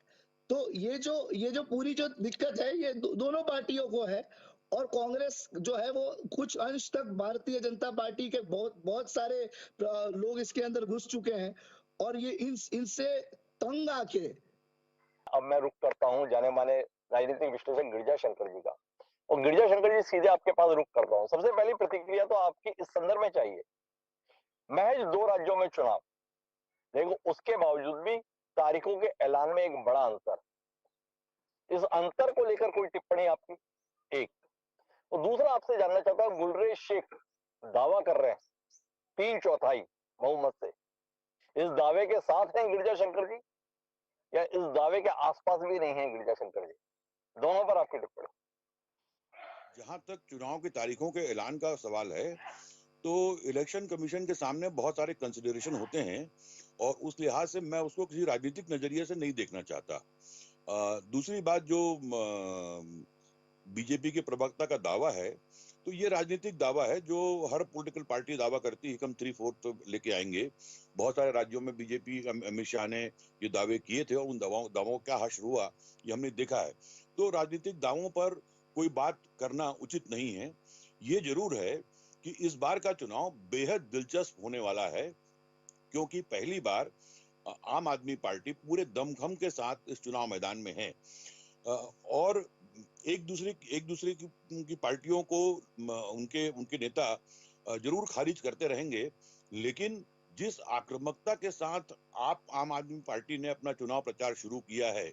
तो ये जो पूरी जो दिक्कत है, ये दोनों पार्टियों को है। और कांग्रेस जो है वो कुछ अंश तक भारतीय जनता पार्टी के बहुत बहुत सारे लोग इसके अंदर घुस चुके हैं, और ये इनसे तंग आके।
अब मैं रुक करता हूं जाने माने राजनीतिक विश्लेषक गिरिजा शंकर जी का, और गिरिजा शंकर जी सीधे आपके पास रुक करता हूं। सबसे पहली प्रतिक्रिया तो आपकी इस संदर्भ में चाहिए, महज 2 राज्यों में चुनाव, लेकिन उसके बावजूद भी तारीखों के ऐलान में एक बड़ा अंतर, इस अंतर को लेकर कोई टिप्पणी आपकी? एक और दूसरा आपसे जानना चाहता हूं, गुलरेज शेख दावा कर रहे हैं 3/4 बहुमत से, इस दावे के साथ हैं गिरिजा शंकर जी या इस दावे के आसपास भी नहीं है गिरिजा शंकर जी? दोनों पर आपकी टिप्पणी।
जहां तक चुनाव की तारीखों के ऐलान का सवाल है, तो इलेक्शन कमीशन के सामने बहुत सारे कंसिडरेशन होते हैं और उस लिहाज से मैं उसको किसी राजनीतिक नजरिए से नहीं देखना चाहता। दूसरी बात, जो बीजेपी के प्रवक्ता का दावा है, तो ये राजनीतिक दावा है जो हर पॉलिटिकल पार्टी दावा करती है कि हम 3/4 लेके आएंगे। बहुत सारे राज्यों में बीजेपी, अमित शाह ने ये दावे किए थे और उन दावों का हश्र हुआ, ये हमने देखा है। तो राजनीतिक दावों पर कोई बात करना उचित नहीं है। ये जरूर है कि इस बार का चुनाव बेहद दिलचस्प होने वाला है, क्योंकि पहली बार आम आदमी पार्टी पूरे दमखम के साथ इस चुनाव मैदान में है और एक दूसरे की पार्टियों को उनके नेता जरूर खारिज करते रहेंगे, लेकिन जिस आक्रामकता के साथ आम आदमी पार्टी ने अपना चुनाव प्रचार शुरू किया है,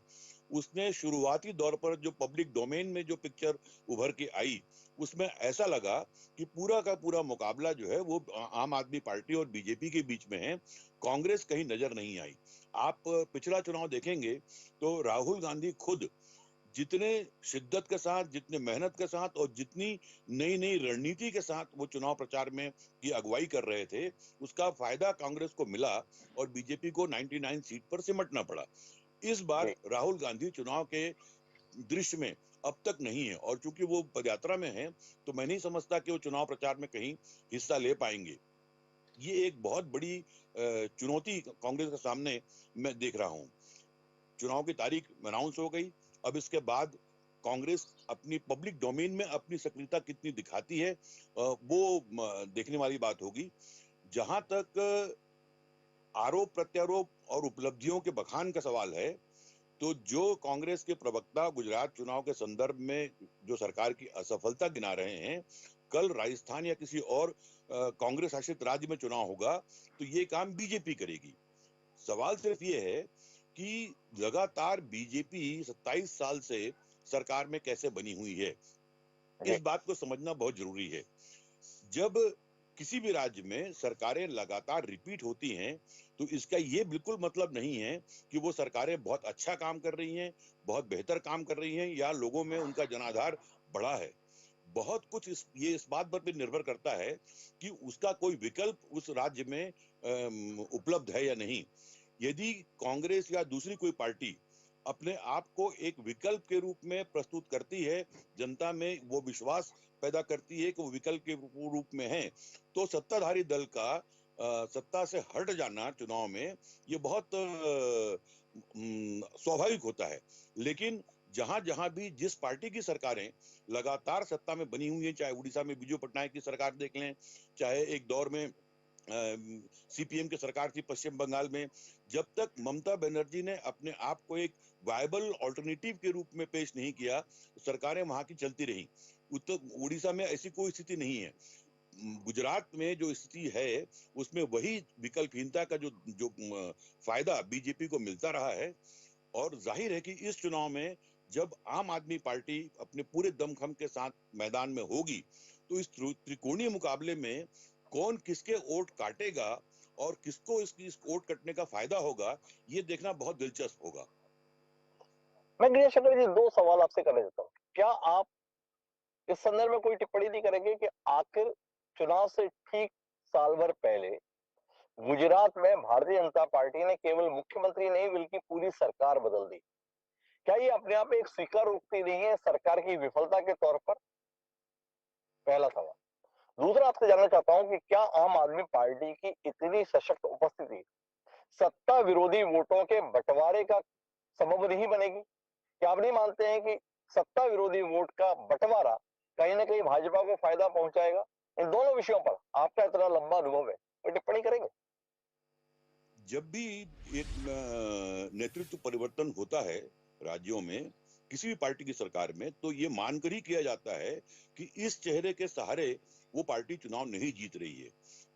उसने शुरुआती दौर पर जो पब्लिक डोमेन में जो पिक्चर उभर के आई, उसमें ऐसा लगा कि पूरा का पूरा मुकाबला जो है वो आम आदमी पार्टी और बीजेपी के बीच में है। कांग्रेस कहीं नजर नहीं आई। आप पिछला चुनाव देखेंगे तो राहुल गांधी खुद जितने शिद्दत के साथ, जितने मेहनत के साथ और जितनी नई नई रणनीति के साथ वो चुनाव प्रचार में की अगुवाई कर रहे थे, उसका फायदा कांग्रेस को मिला और बीजेपी को 99 सीट पर सिमटना पड़ा। इस बार राहुल गांधी चुनाव के दृश्य में अब तक नहीं है और चूंकि वो पदयात्रा में है, तो मैं नहीं समझता कि वो चुनाव प्रचार में कहीं हिस्सा ले पाएंगे। ये एक बहुत बड़ी चुनौती कांग्रेस के सामने मैं देख रहा हूँ। चुनाव की तारीख अनाउंस हो गई, अब इसके बाद कांग्रेस अपनी पब्लिक डोमेन में अपनी सक्रियता कितनी दिखाती है, वो देखने वाली बात होगी। जहां तक आरोप प्रत्यारोप और उपलब्धियों के बखान का सवाल है, तो जो कांग्रेस के प्रवक्ता गुजरात चुनाव के संदर्भ में जो सरकार की असफलता गिना रहे हैं, कल राजस्थान या किसी और कांग्रेस शासित राज्य में चुनाव होगा तो ये काम बीजेपी करेगी। सवाल सिर्फ ये है कि लगातार बीजेपी 27 साल से सरकार में कैसे बनी हुई है, इस बात को समझना बहुत जरूरी है। जब किसी भी राज्य में सरकारें लगातार रिपीट होती हैं, तो इसका ये बिल्कुल मतलब नहीं है कि वो सरकारें बहुत अच्छा काम कर रही हैं, बहुत बेहतर काम कर रही हैं या लोगों में उनका जनाधार बढ़ा है। बहुत कुछ इस बात पर भी निर्भर करता है कि उसका कोई विकल्प उस राज्य में उपलब्ध है या नहीं। यदि कांग्रेस या दूसरी कोई पार्टी अपने आप को एक विकल्प के रूप में प्रस्तुत करती है, जनता में वो विश्वास पैदा करती है कि वो विकल्प के रूप में है, तो सत्ताधारी दल का सत्ता से हट जाना चुनाव में ये बहुत स्वाभाविक होता है। लेकिन जहां जहां भी जिस पार्टी की सरकारें लगातार सत्ता में बनी हुई हैं, चाहे उड़ीसा में बिजू पटनायक की सरकार देख लें, चाहे एक दौर में सीपीएम की सरकार थी पश्चिम बंगाल में, जब तक ममता बनर्जी ने अपने आप को एक वायबल ऑल्टरनेटिव के रूप में पेश नहीं किया, सरकारें वहां की चलती रही। उड़ीसा में ऐसी कोई स्थिति नहीं है। गुजरात में जो स्थिति है उसमें वही विकल्पहीनता का जो फायदा बीजेपी को मिलता रहा है और जाहिर है कि इस चुनाव में जब आम आदमी पार्टी अपने पूरे दमखम के साथ मैदान में होगी, तो इस त्रिकोणीय मुकाबले में कौन किसके वोट काटेगा और किसको इस वोट कटने का फायदा होगा, ये देखना बहुत दिलचस्प होगा।
मैं गिरीश शंकर जी 2 सवाल आपसे करना चाहता हूँ। क्या आप इस संदर्भ में कोई टिप्पणी नहीं करेंगे कि आखिर चुनाव से ठीक साल भर पहले गुजरात में भारतीय जनता पार्टी ने केवल मुख्यमंत्री नहीं बल्कि पूरी सरकार बदल दी? क्या ये अपने आप एक स्वीकारोक्ति नहीं है सरकार की विफलता के तौर पर? पहला सवाल। दूसरा आपसे जानना चाहता हूं कि क्या आम आदमी पार्टी की इतनी सशक्त उपस्थिति सत्ता विरोधी वोटों के बंटवारे का सबब नहीं बनेगी? क्या आप नहीं मानते हैं कि सत्ता विरोधी वोट का बंटवारा कहीं ना कहीं भाजपा को फायदा पहुंचाएगा? इन दोनों विषयों पर आपका इतना लंबा अनुभव है, तो टिप्पणी करेंगे?
जब भी एक नेतृत्व परिवर्तन होता है राज्यों में, किसी भी पार्टी की सरकार में, तो ये मानकर ही किया जाता है कि इस चेहरे के सहारे वो पार्टी चुनाव नहीं जीत रही है।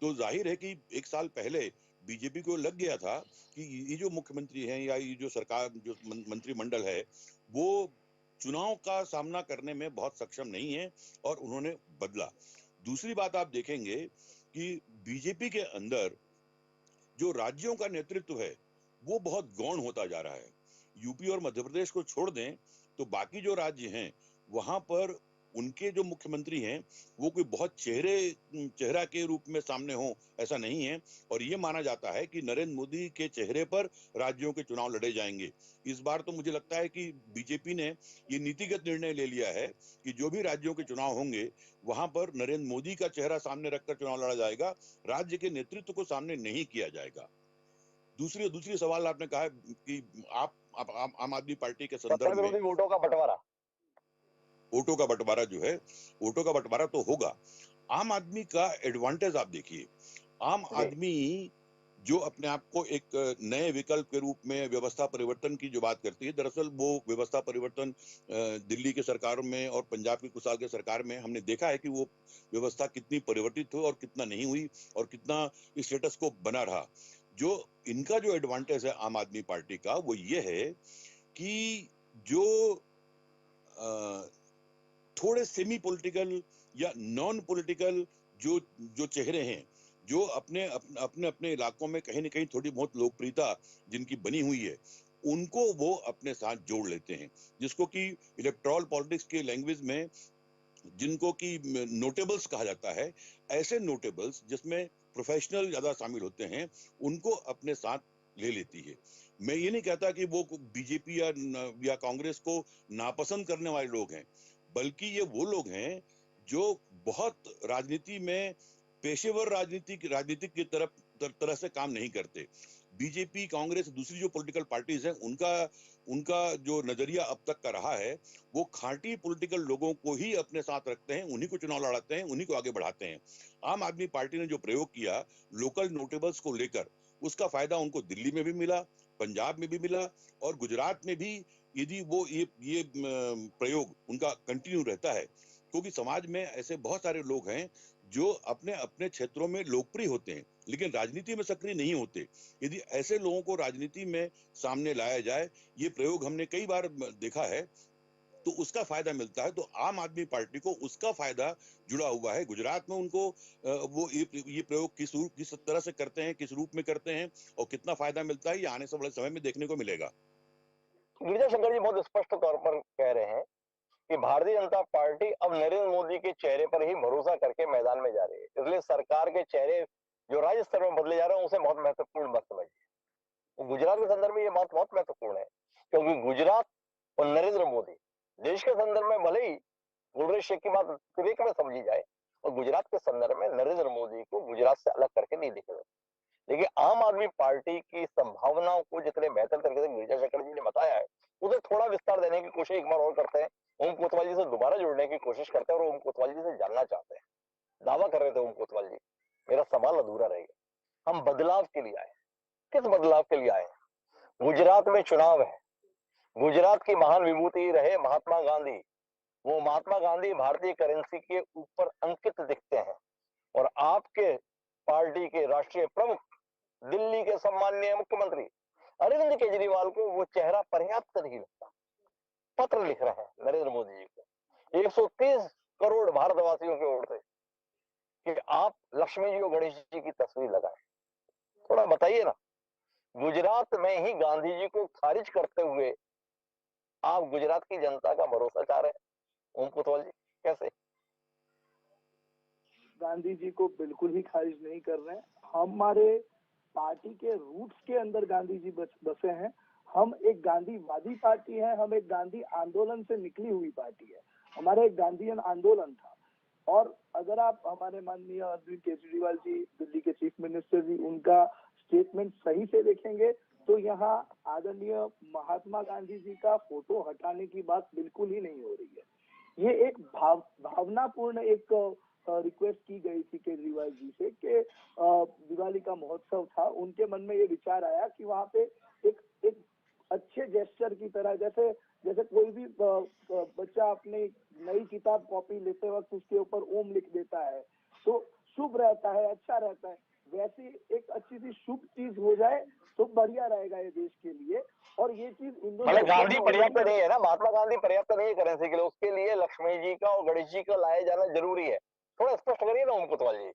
तो जाहिर है कि एक साल पहले बीजेपी को लग गया था कि ये जो मुख्यमंत्री हैं या ये जो सरकार जो मंत्रिमंडल है, वो चुनाव का सामना करने में बहुत सक्षम नहीं है और उन्होंने बदला। दूसरी बात आप देखेंगे कि बीजेपी के अंदर जो राज्यों का नेतृत्व है वो बहुत गौण होता जा रहा है। यूपी और मध्य प्रदेश को छोड़ दें तो बाकी जो राज्य हैं वहां पर उनके जो मुख्यमंत्री हैं वो कोई बहुत चेहरा के रूप में सामने हो ऐसा नहीं है। और ये माना जाता है कि नरेंद्र मोदी के चेहरे पर राज्यों के चुनाव लड़े जाएंगे। इस बार तो मुझे लगता है कि बीजेपी ने ये नीतिगत निर्णय ले लिया है कि जो भी राज्यों के चुनाव होंगे वहां पर नरेंद्र मोदी का चेहरा सामने रखकर चुनाव लड़ा जाएगा, राज्य के नेतृत्व को सामने नहीं किया जाएगा। दूसरी सवाल आपने कहा कि आप आम आदमी पार्टी के
सत्ता
संदर्भ में
विरोधी वोटों का बंटवारा,
वोटों का बंटवारा जो है, वोटों का बंटवारा तो होगा। आम आदमी का एडवांटेज आप देखिए, आम
जी
आदमी जो अपने आप को एक नए विकल्प के रूप में व्यवस्था परिवर्तन की जो बात करती है, दरअसल वो व्यवस्था परिवर्तन दिल्ली के सरकार में और पंजाब की कुछ साल के सरकार में हमने देखा है कि वो व्यवस्था कितनी परिवर्तित हुई और कितना नहीं हुई और कितना स्टेटस को बना रहा। जो इनका जो एडवांटेज है आम आदमी पार्टी का वो ये है कि जो थोड़े सेमी पॉलिटिकल या नॉन पॉलिटिकल जो जो चेहरे हैं, जो अपने अपने अपने इलाकों में कहीं ना कहीं थोड़ी बहुत लोकप्रियता जिनकी बनी हुई है, उनको वो अपने साथ जोड़ लेते हैं, जिसको कि इलेक्टोरल पॉलिटिक्स के लैंग्वेज में जिनको कि नोटेबल्स कहा जाता है, ऐसे नोटेबल्स जिसमें प्रोफेशनल ज्यादा शामिल होते हैं, उनको अपने साथ ले लेती है। मैं ये नहीं कहता कि वो बीजेपी या कांग्रेस को नापसंद करने वाले लोग हैं, बल्कि ये वो लोग हैं जो बहुत राजनीति में पेशेवर राजनीतिक की तरह से काम नहीं करते। बीजेपी, कांग्रेस, दूसरी जो पॉलिटिकल पार्टीज हैं, उनका जो नजरिया अब तक का रहा है वो खांटी पॉलिटिकल लोगों को ही अपने साथ रखते हैं, उन्हीं को चुनाव लड़ाते हैं, उन्हीं को आगे बढ़ाते हैं। आम आदमी पार्टी ने जो प्रयोग किया लोकल नोटेबल्स को लेकर, उसका फायदा उनको दिल्ली में भी मिला, पंजाब में भी मिला और गुजरात में भी। यदि वो ये प्रयोग उनका कंटिन्यू रहता है, क्योंकि समाज में ऐसे बहुत सारे लोग हैं जो अपने अपने क्षेत्रों में लोकप्रिय होते हैं लेकिन राजनीति में सक्रिय नहीं होते। यदि ऐसे लोगों को राजनीति में सामने लाया जाए, ये प्रयोग हमने कई बार देखा है, तो उसका फायदा मिलता है। तो आम आदमी पार्टी को उसका फायदा जुड़ा हुआ है। गुजरात में उनको वो ये प्रयोग किस तरह से करते हैं, किस रूप में करते हैं और कितना फायदा मिलता है, ये आने वाले समय में देखने को मिलेगा।
गिरिजा शंकर जी बहुत स्पष्ट तौर पर कह रहे हैं कि भारतीय जनता पार्टी अब नरेंद्र मोदी के चेहरे पर ही भरोसा करके मैदान में जा रही है, इसलिए सरकार के चेहरे जो राज्य स्तर में बदले जा रहे हैं उसे बहुत महत्वपूर्ण मत समझिए। गुजरात के संदर्भ में ये बात बहुत महत्वपूर्ण है, क्योंकि गुजरात और नरेंद्र मोदी देश के संदर्भ में भले ही गुलरेज शेख की बात विवेक में समझी जाए और गुजरात के संदर्भ में नरेंद्र मोदी को गुजरात से अलग करके नहीं देखे जाते। देखिए, आम आदमी पार्टी की संभावनाओं को जितने बेहतर तरीके से गिरिजा शंकर जी ने बताया है, उसे थोड़ा विस्तार देने की कोशिश एक बार और करते हैं। ओम कोतवाल जी से दोबारा जुड़ने की कोशिश करते हैं और ओम कोतवाल जी से जानना चाहते हैं। दावा कर रहे थे ओम कोतवाल जी, मेरा सवाल अधूरा रह गया। हम बदलाव के लिए आए, किस बदलाव के लिए आए? गुजरात में चुनाव है, गुजरात की महान विभूति रहे महात्मा गांधी, वो महात्मा गांधी भारतीय करेंसी के ऊपर अंकित दिखते हैं और आपके पार्टी के राष्ट्रीय प्रमुख दिल्ली के सम्माननीय मुख्यमंत्री अरविंद केजरीवाल को वो चेहरा पर्याप्त नहीं लगता। पत्र लिख रहे हैं नरेंद्र मोदी जी को 130 करोड़ भारतवासियों की ओर से कि आप लक्ष्मी जी और गणेश जी की तस्वीर लगाएं। थोड़ा बताइए ना, गुजरात में ही गांधी जी को खारिज करते हुए आप गुजरात की जनता का भरोसा चाह रहे हैं। ओम कोतवाल जी, कैसे?
गांधी जी को बिल्कुल ही खारिज नहीं कर रहे हैं। हमारे पार्टी के रूट्स के अंदर गांधी जी बसे हैं। हम एक गांधीवादी पार्टी है, हम एक गांधी आंदोलन से निकली हुई पार्टी है। हमारा एक गांधीयन आंदोलन था। और अगर आप हमारे माननीय अरविंद केजरीवाल जी, दिल्ली के चीफ मिनिस्टर जी, उनका स्टेटमेंट सही से देखेंगे तो यहाँ आदरणीय महात्मा गांधी जी का फोटो हटाने की बात बिल्कुल ही नहीं हो रही है। ये एक भावनापूर्ण एक रिक्वेस्ट की गई थी केजरीवाल जी से कि दिवाली का महोत्सव था, उनके मन में ये विचार आया कि वहाँ पे एक अच्छे जेस्चर की तरह, जैसे कोई भी बच्चा अपनी नई किताब कॉपी लेते वक्त उसके ऊपर ओम लिख देता है तो शुभ रहता है, अच्छा रहता है, वैसी एक अच्छी सी शुभ चीज हो जाए तो बढ़िया रहेगा ये देश के लिए। और ये चीज इंडिया
मतलब गांधी पर्याप्त नहीं है ना, महात्मा गांधी पर्याप्त नहीं है करेंसी के लिए, उसके लिए लक्ष्मी जी का और गणेश जी का लाया जाना जरूरी है। थोड़ा स्पष्ट करिए ना ओम कोतवाल जी।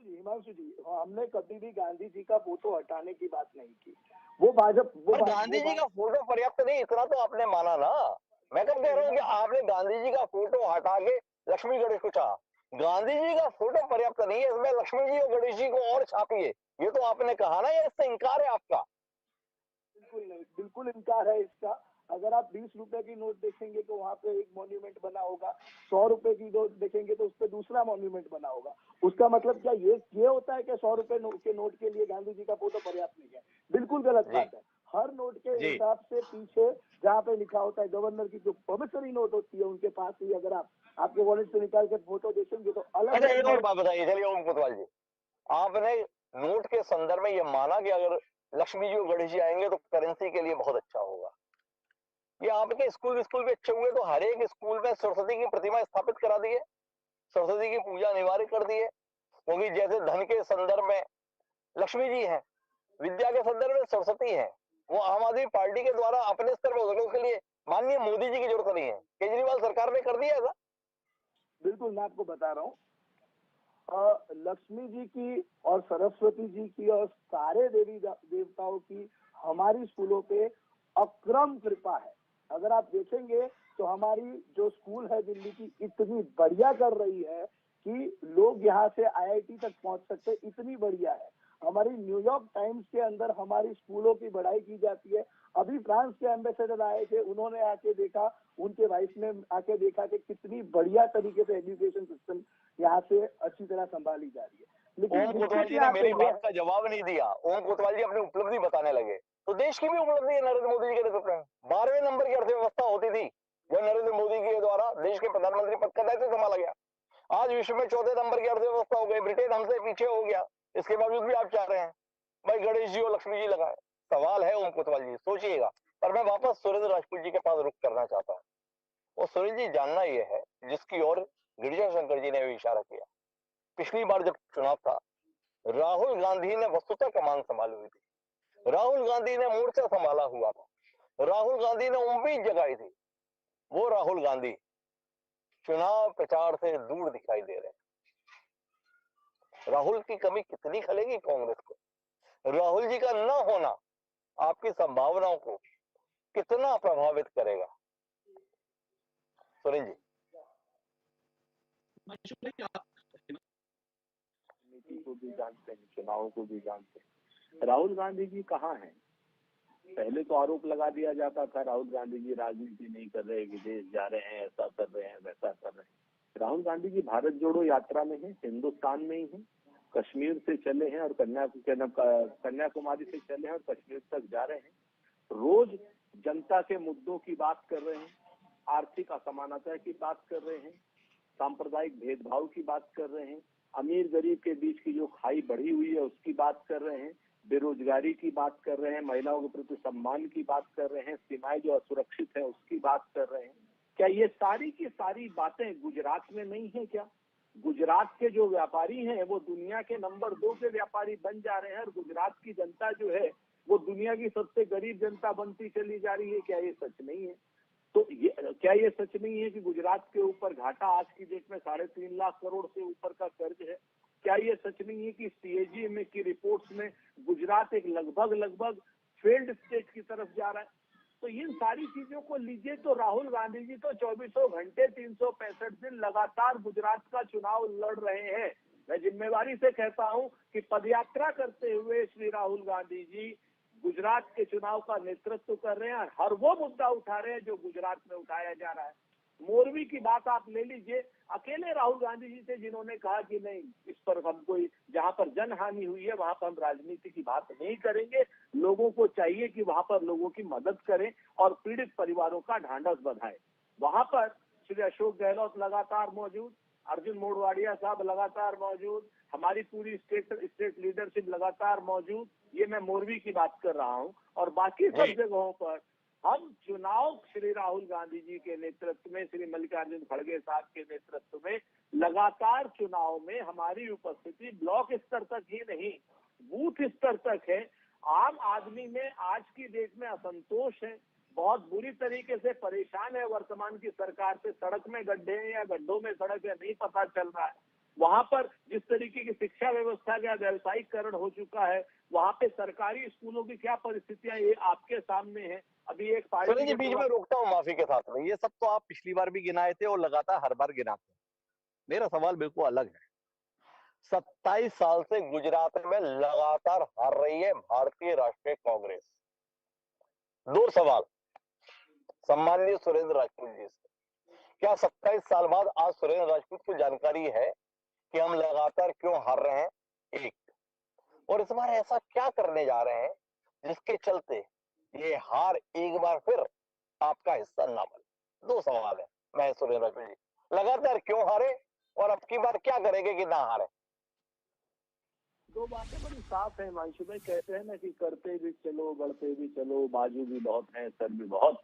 हिमांशु जी, हमने कभी भी गांधी जी का फोटो हटाने की बात नहीं की। वो भाजपा
गांधी जी का फोटो पर्याप्त नहीं, इतना तो आपने माना ना। मैं कब कह रहा हूँ कि आपने गांधी जी का फोटो हटा के लक्ष्मी गणेश को चाहा। गांधी जी का फोटो पर्याप्त नहीं है, इसमें लक्ष्मी जी और गणेश जी को और छापिए, ये तो आपने कहा ना, या इससे इनकार है आपका?
बिल्कुल नहीं, बिल्कुल इनकार है इसका। अगर आप 20 रुपए की नोट देखेंगे तो वहाँ पे एक मॉन्यूमेंट बना होगा, 100 रुपए की नोट देखेंगे तो उस पर दूसरा मॉन्यूमेंट बना होगा। उसका मतलब क्या ये होता है कि 100 रुपए के नोट के लिए गांधी जी का फोटो पर्याप्त नहीं है? बिल्कुल गलत बात है। हर नोट के हिसाब से पीछे जहाँ पे लिखा होता है, गवर्नर की जो प्रॉमिसरी नोट होती है उनके पास ही अगर आपके वॉलेट से निकाल के फोटो देखेंगे तो अलग।
अच्छा, एक और बात बताइए, चलिए ओम कोतवाल जी, आपने नोट के संदर्भ में ये माना कि अगर लक्ष्मी जी और गणेश जी आएंगे तो करेंसी के लिए बहुत अच्छा होगा। ये आपके स्कूल भी अच्छे हुए तो हर एक स्कूल में सरस्वती की प्रतिमा स्थापित करा दी है, सरस्वती की पूजा अनिवार्य कर दी है, क्योंकि जैसे धन के संदर्भ में लक्ष्मी जी हैं, विद्या के संदर्भ में सरस्वती है। वो आम आदमी पार्टी के द्वारा अपने स्तर पर हो सके उसके लिए माननीय मोदी जी की जरूरत नहीं है, केजरीवाल सरकार ने कर दिया ऐसा।
बिल्कुल, मैं आपको बता रहा हूँ, लक्ष्मी जी की और सरस्वती जी की और सारे देवी देवताओं की हमारी स्कूलों पे अक्रम कृपा है। अगर आप देखेंगे तो हमारी जो स्कूल है दिल्ली की इतनी बढ़िया कर रही है कि लोग यहाँ से आईआईटी तक पहुंच सकते, इतनी बढ़िया है। हमारी न्यूयॉर्क टाइम्स के अंदर हमारी स्कूलों की बढ़ाई की जाती है। अभी फ्रांस के एम्बेसडर आए थे, उन्होंने आके देखा, उनके वाइफ ने आके देखा कि कितनी बढ़िया तरीके से एजुकेशन सिस्टम यहाँ से अच्छी तरह संभाली जा रही है।
ओम कोतवाल जी ने मेरी बात का जवाब नहीं दिया। ओम कोतवाल जी अपनी उपलब्धि बताने लगे, तो देश की भी उपलब्धि है नरेंद्र मोदी जी के नेतृत्व में। 12वें नंबर की अर्थव्यवस्था होती थी जब नरेंद्र मोदी के द्वारा देश के प्रधानमंत्री पद का दायित्व संभाला गया। आज विश्व में 4थे नंबर की अर्थव्यवस्था हो गई, ब्रिटेन हमसे पीछे हो गया। इसके बावजूद भी आप चाह रहे हैं भाई गणेश जी और लक्ष्मी जी लगाए। सवाल है ओम कोतवाल जी, सोचिएगा। पर मैं वापस सुरेंद्र राजपूत जी के पास रुख करना चाहता हूँ। और सुरेंद्र जी, जानना यह है जिसकी ओर गिरिजा शंकर जी ने भी इशारा किया, पिछली बार जब चुनाव था राहुल गांधी ने वस्तुतः कमान संभाली हुई थी, राहुल गांधी ने मोर्चा संभाला हुआ था, राहुल गांधी ने उम्मीद जगाई थी। वो राहुल गांधी चुनाव प्रचार से दूर दिखाई दे रहे हैं। राहुल की कमी कितनी खलेगी कांग्रेस को? राहुल जी का न होना आपकी संभावनाओं को कितना प्रभावित करेगा? सुरेंद्र जी।
नीति को भी जानते हैं, चुनाव को भी जानते हैं। राहुल गांधी जी कहाँ हैं? पहले तो आरोप लगा दिया जाता था राहुल गांधी जी राजनीति नहीं कर रहे, विदेश जा रहे हैं, ऐसा कर रहे हैं, वैसा कर रहे हैं। राहुल गांधी जी भारत जोड़ो यात्रा में है, हिंदुस्तान में ही है, कश्मीर से चले हैं और कन्याकुमारी से चले हैं और कश्मीर तक जा रहे हैं। रोज जनता के मुद्दों की बात कर रहे हैं, आर्थिक असमानता की बात कर रहे हैं, सांप्रदायिक भेदभाव की बात कर रहे हैं, अमीर गरीब के बीच की जो खाई बढ़ी हुई है उसकी बात कर रहे हैं, बेरोजगारी की बात कर रहे हैं, महिलाओं के प्रति सम्मान की बात कर रहे हैं, सीमाएं जो असुरक्षित है उसकी बात कर रहे हैं। क्या ये सारी की सारी बातें गुजरात में नहीं है क्या? गुजरात के जो व्यापारी हैं वो दुनिया के नंबर 2 के व्यापारी बन जा रहे हैं और गुजरात की जनता जो है वो दुनिया की सबसे गरीब जनता बनती चली जा रही है। क्या ये सच नहीं है? तो क्या ये सच नहीं है कि गुजरात के ऊपर घाटा आज की डेट में 3.5 लाख करोड़ से ऊपर का कर्ज है? क्या ये सच नहीं है कि सीएजी में की रिपोर्ट्स में गुजरात एक लगभग फेल्ड स्टेट की तरफ जा रहा है? तो इन सारी चीजों को लीजिए तो राहुल गांधी जी तो 24 घंटे 365 दिन लगातार गुजरात का चुनाव लड़ रहे हैं। मैं जिम्मेवारी से कहता हूं कि पदयात्रा करते हुए श्री राहुल गांधी जी गुजरात के चुनाव का नेतृत्व कर रहे हैं, हर वो मुद्दा उठा रहे हैं जो गुजरात में उठाया जा रहा है। मोरवी की बात आप ले लीजिए, अकेले राहुल गांधी जी थे जिन्होंने कहा कि नहीं, इस पर हम कोई, जहां पर जनहानि हुई है वहां पर हम राजनीति की बात नहीं करेंगे, लोगों को चाहिए कि वहां पर लोगों की मदद करें और पीड़ित परिवारों का ढांढस बंधाए। वहां पर श्री अशोक गहलोत लगातार मौजूद, अर्जुन मोढवाडिया साहब लगातार मौजूद, हमारी पूरी स्टेट लीडरशिप लगातार मौजूद। ये मैं मोरवी की बात कर रहा हूं। और बाकी सब जगहों पर हम चुनाव श्री राहुल गांधी जी के नेतृत्व में, श्री मल्लिकार्जुन खड़गे साहब के नेतृत्व में लगातार चुनाव में हमारी उपस्थिति ब्लॉक स्तर तक ही नहीं, बूथ स्तर तक है। आम आदमी में आज की डेट में असंतोष है,
बहुत बुरी तरीके से परेशान है वर्तमान की सरकार से। सड़क में गड्ढे हैं या गड्ढों में सड़क है, नहीं पता चल रहा है। वहां पर जिस तरीके की शिक्षा व्यवस्था का व्यावसायिकरण हो चुका है, वहां पे सरकारी स्कूलों की क्या परिस्थितियां ये आपके सामने है। अभी एक
सुरेश
पार्टी
जी, बीच में रोकता हूँ माफी के साथ में। ये सब तो आप पिछली बार भी गिनाए थे और लगातार हर बार गिनाते हैं। मेरा सवाल बिल्कुल अलग है। 27 साल से गुजरात में लगातार हार रही है भारतीय राष्ट्रीय कांग्रेस। दो सवाल सम्माननीय सुरेंद्र राजपूत जी से। क्या 27 साल बाद आज सुरेंद्र राजपूत को जानकारी है कि हम लगातार क्यों हार रहे हैं? एक, और इस बार ऐसा क्या करने जा रहे हैं जिसके चलते ये हार एक बार फिर आपका हिस्सा ना बने? दो सवाल है। मैं सुरेंद्र राजपूत जी, लगातार क्यों हारे और अब की बार क्या करेंगे कि ना हारे?
दो बातें बड़ी साफ है हिमांशु भाई। कहते हैं ना कि करते भी चलो, बढ़ते भी चलो, बाजू भी बहुत है, सर भी बहुत,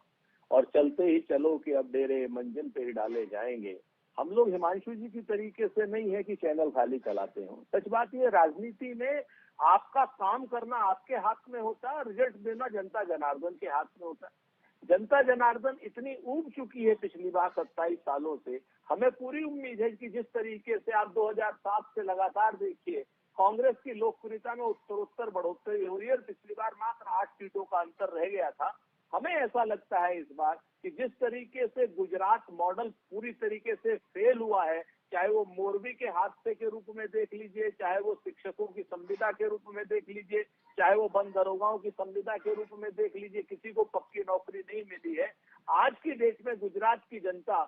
और चलते ही चलो कि अब डेरे मंजिल पे ही डाले जाएंगे। हम लोग हिमांशु जी की तरीके से नहीं है कि चैनल खाली चलाते हो। सच बात ये, राजनीति में आपका काम करना आपके हाथ में होता है और रिजल्ट देना जनता जनार्दन के हाथ में होता है। जनता जनार्दन इतनी ऊब चुकी है पिछली बार 27 सालों से। हमें पूरी उम्मीद है कि जिस तरीके से आप 2007 से लगातार देखिए कांग्रेस की लोकप्रियता में उत्तरोत्तर बढ़ोतरी हो रही है और पिछली बार मात्र 8 सीटों का अंतर रह गया था। हमें ऐसा लगता है इस बार कि जिस तरीके से गुजरात मॉडल पूरी तरीके से फेल हुआ है, चाहे वो मोरबी के हादसे के रूप में देख लीजिए, चाहे वो शिक्षकों की संविदा के रूप में देख लीजिए, चाहे वो बंद दरोगाओं की संविदा के रूप में देख लीजिए, किसी को पक्की नौकरी नहीं मिली है। आज की डेट में गुजरात की जनता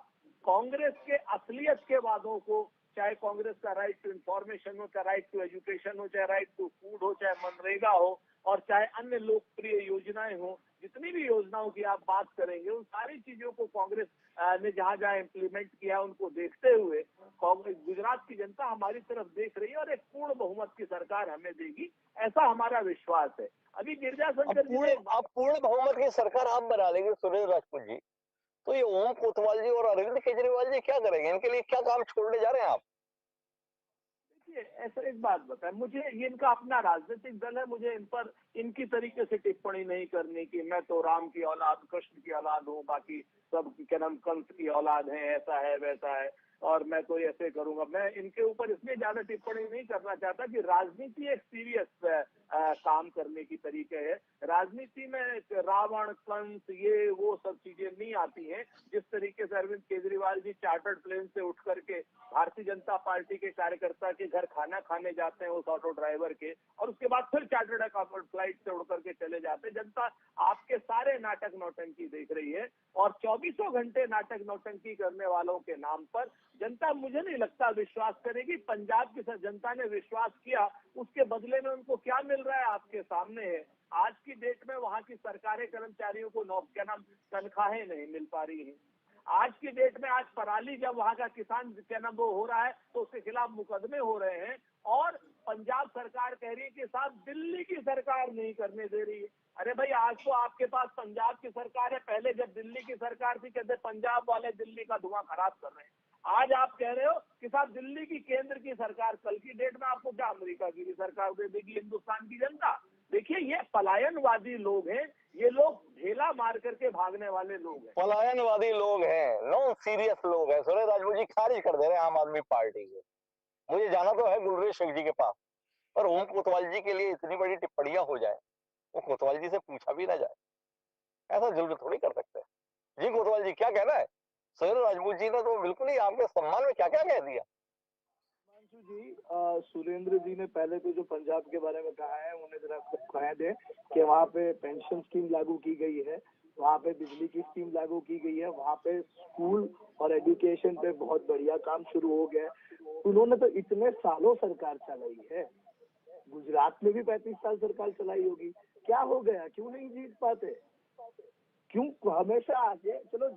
कांग्रेस के असलियत के वादों को, चाहे कांग्रेस का राइट टू इंफॉर्मेशन हो, चाहे राइट टू एजुकेशन हो, चाहे राइट टू फूड हो, चाहे मनरेगा हो, और चाहे अन्य लोकप्रिय योजनाएं हो, जितनी भी योजनाओं की आप बात करेंगे, उन सारी चीजों को कांग्रेस ने जहां जहां इम्प्लीमेंट किया उनको देखते हुए कांग्रेस गुजरात की जनता हमारी तरफ देख रही है और एक पूर्ण बहुमत की सरकार हमें देगी, ऐसा हमारा विश्वास है। अभी गिरिजा शंकर जी ने
अब पूर्ण बहुमत की सरकार आप बना लेंगे सुरेंद्र राजपूत जी, तो ये ओम कोतवाल जी और अरविंद केजरीवाल जी क्या करेंगे? इनके लिए क्या काम छोड़ने जा रहे हैं आप?
ऐसा एक बात बताएं मुझे, ये इनका अपना राजनीतिक दल है, मुझे इन पर इनकी तरीके से टिप्पणी नहीं करनी कि मैं तो राम की औलाद, कृष्ण की औलाद हूँ, बाकी सब क्या नाम कंस की औलाद है, ऐसा है वैसा है, और मैं तो ऐसे करूंगा। मैं इनके ऊपर इसलिए ज्यादा टिप्पणी नहीं करना चाहता कि राजनीति एक सीरियस काम करने की तरीके है। राजनीति में रावण, कंस, ये वो सब चीजें नहीं आती हैं। जिस तरीके से अरविंद केजरीवाल जी चार्टर्ड प्लेन से उठ करके भारतीय जनता पार्टी के कार्यकर्ता के घर खाना खाने जाते हैं, उस ऑटो ड्राइवर के, और उसके बाद फिर चार्टर्ड अकाउंटेंट फ्लाइट से उड़ करके चले जाते हैं। जनता आपके सारे नाटक नौटंकी देख रही है और 24 घंटे नाटक नौटंकी करने वालों के नाम पर जनता, मुझे नहीं लगता विश्वास करेगी। पंजाब की जनता ने विश्वास किया, उसके बदले में उनको क्या मिल रहा है आपके सामने है। आज की डेट में वहां की सरकारी कर्मचारियों को क्या नाम तनख्वाहें नहीं मिल पा रही है। आज की डेट में आज पराली जब वहां का किसान क्या नाम वो हो रहा है तो उसके खिलाफ मुकदमे हो रहे हैं और पंजाब सरकार कह रही है कि साहब दिल्ली की सरकार नहीं करने दे रही है। अरे भाई, आज तो आपके पास पंजाब की सरकार है, पहले जब दिल्ली की सरकार थी कहते पंजाब वाले दिल्ली का धुआं खराब कर रहे हैं। आज आप कह रहे हो कि साहब दिल्ली की केंद्र की सरकार, कल की डेट में आपको क्या अमेरिका की भी सरकार दे देगी हिंदुस्तान की जनता। देखिए, ये पलायनवादी लोग हैं, ये लोग ढेला मार करके भागने वाले लोग हैं,
पलायनवादी लोग हैं, नॉन सीरियस लोग हैं। सुरेश राजपूत जी खारिज कर दे रहे हैं आम आदमी पार्टी को। मुझे जाना तो है गुलरेज सिंह जी के पास, पर ओम कोतवाल जी के लिए इतनी बड़ी टिप्पणियां हो जाए, वो कोतवाल जी से पूछा भी ना जाए, ऐसा जुल्म थोड़ी कर सकते हैं। जी कोतवाल जी, क्या कहना है? सुरेश राजपूत जी ने तो बिल्कुल ही आपके सम्मान में क्या क्या कह दिया।
हिमांशु जी, सुरेंद्र जी ने पहले तो जो पंजाब के बारे में कहा है उन्हें जरा कह दें कि वहाँ पे पेंशन स्कीम लागू की गई है, वहाँ पे बिजली की स्कीम लागू की गई है, वहाँ पे स्कूल और एजुकेशन पे बहुत बढ़िया काम शुरू हो गया है। उन्होंने तो इतने सालों सरकार चलाई है, गुजरात में भी 35 साल सरकार चलाई होगी। क्या हो गया, क्यों नहीं जीत पाते? क्यों हमेशा आगे, चलो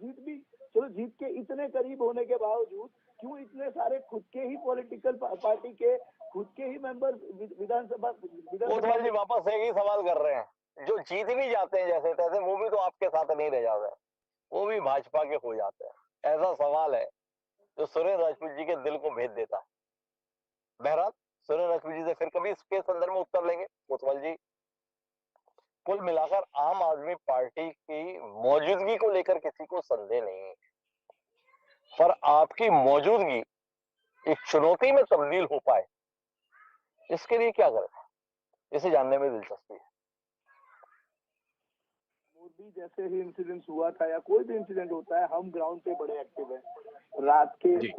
जीत के इतने करीब होने के बावजूद क्यों इतने सारे खुद के ही पॉलिटिकल पार्टी के खुद के ही मेंबर विधानसभा
कोतवाल जी वापस एक ही सवाल कर रहे हैं, जो जीत भी जाते हैं जैसे तैसे, वो भी तो आपके साथ नहीं रह जाते, वो भी भाजपा के हो जाते हैं। ऐसा सवाल है जो सुरेश राजपूत जी के दिल को भेद देता है। बहरहाल सुरेश राजपूत जी से फिर कभी इसके संदर्भ में उत्तर लेंगे। कोतवाल जी, कुल
कुल मिलाकर आम आदमी पार्टी की मौजूदगी को लेकर किसी को संदेह नहीं है, पर आपकी मौजूदगी एक चुनौती में तब्दील हो पाए, इसके लिए क्या करें, इसे जानने में दिलचस्पी है।
मोदी जैसे ही इंसिडेंट हुआ था या कोई भी इंसिडेंट होता है, हम ग्राउंड पे बड़े एक्टिव हैं। रात के
जी।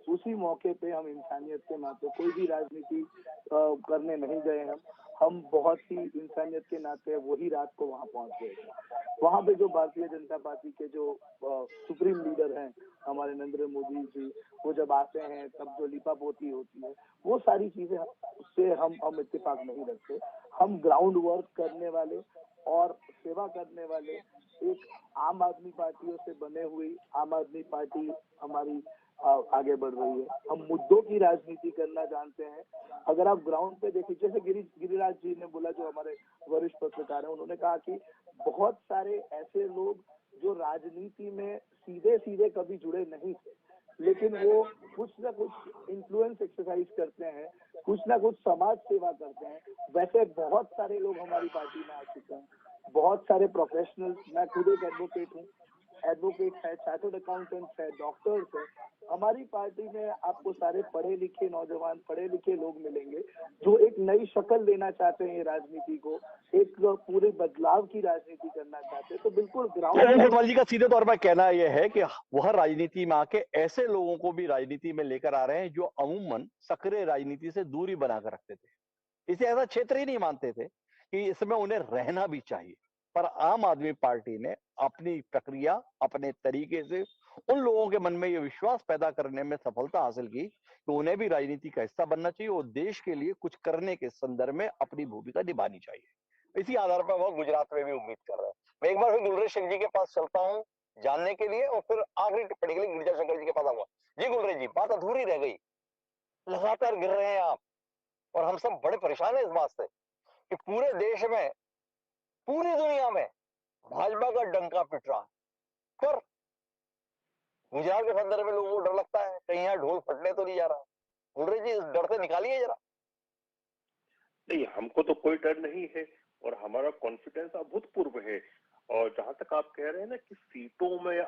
उसी मौके पे हम इंसानियत के नाते कोई भी राजनीति करने नहीं गए। हम बहुत ही इंसानियत के नाते वही रात को वहां पहुंच गए थे। वहां पे जो भारतीय जनता पार्टी के जो सुप्रीम लीडर हैं हमारे नरेंद्र मोदी जी, वो जब आते हैं तब जो लिपापोती होती है, वो सारी चीजें उससे हम इत्तेफाक नहीं रखते। हम ग्राउंड वर्क करने वाले और सेवा करने वाले एक आम आदमी पार्टियों से बने हुई आम आदमी पार्टी हमारी आगे बढ़ रही है। हम मुद्दों की राजनीति करना जानते हैं। अगर आप ग्राउंड पे देखिए, जैसे गिरिराज जी ने बोला, जो हमारे वरिष्ठ पत्रकार हैं, उन्होंने कहा कि बहुत सारे ऐसे लोग जो राजनीति में सीधे सीधे कभी जुड़े नहीं थे, लेकिन वो कुछ ना कुछ इन्फ्लुएंस एक्सरसाइज करते हैं, कुछ ना कुछ समाज सेवा करते हैं। वैसे बहुत सारे लोग हमारी पार्टी में आ चुके हैं, बहुत सारे प्रोफेशनल्स। मैं खुद एक एडवोकेट हूँ, एडवोकेट है, चार्टर्ड अकाउंटेंट्स है, डॉक्टर्स है। हमारी पार्टी में आपको सारे पढ़े लिखे नौजवान, पढ़े लिखे लोग मिलेंगे जो एक नई शक्ल देना चाहते हैं राजनीति को, एक पूरे बदलाव की राजनीति करना चाहते हैं। तो बिल्कुल
ओम कोतवाल जी का सीधे तौर पर कहना यह है कि वह राजनीति में आके ऐसे लोगों को भी राजनीति में लेकर आ रहे हैं जो अमूमन सक्रिय राजनीति से दूरी बनाकर रखते थे। इसे ऐसा क्षेत्र ही नहीं मानते थे कि इसमें उन्हें रहना भी चाहिए। पर आम आदमी पार्टी ने अपनी प्रक्रिया, अपने तरीके से उन लोगों के मन में यह विश्वास पैदा करने में सफलता हासिल की कि उन्हें भी राजनीति का हिस्सा बनना चाहिए और देश के लिए कुछ करने के संदर्भ में अपनी भूमिका निभानी चाहिए।
इसी आधार पर वह गुजरात में भी उम्मीद कर रहे हैं। मैं एक बार फिर गुलरेज सिंह जी के पास चलता हूँ जानने के लिए और फिर आखिरी टिप्पणी के लिए गिरिजा शंकर जी के पास आऊंगा। जी गुलरेज जी, बात अधूरी रह गई, लगातार गिर रहे हैं आप और हम सब बड़े परेशान हैं इस बात से कि पूरे देश में, पूरी दुनिया में भाजपा का डंका पिट रहा है, पर गुजरात के संदर्भ में लोगों को डर लगता है कहीं यहाँ ढोल फटने तो नहीं जा रहा। गुलरेज जी, इस डर से निकालिए जरा।
नहीं, हमको तो कोई डर नहीं है और हमारा कॉन्फिडेंस अभूतपूर्व है। और जहां तक आप कह रहे हैं ना कि सीटों में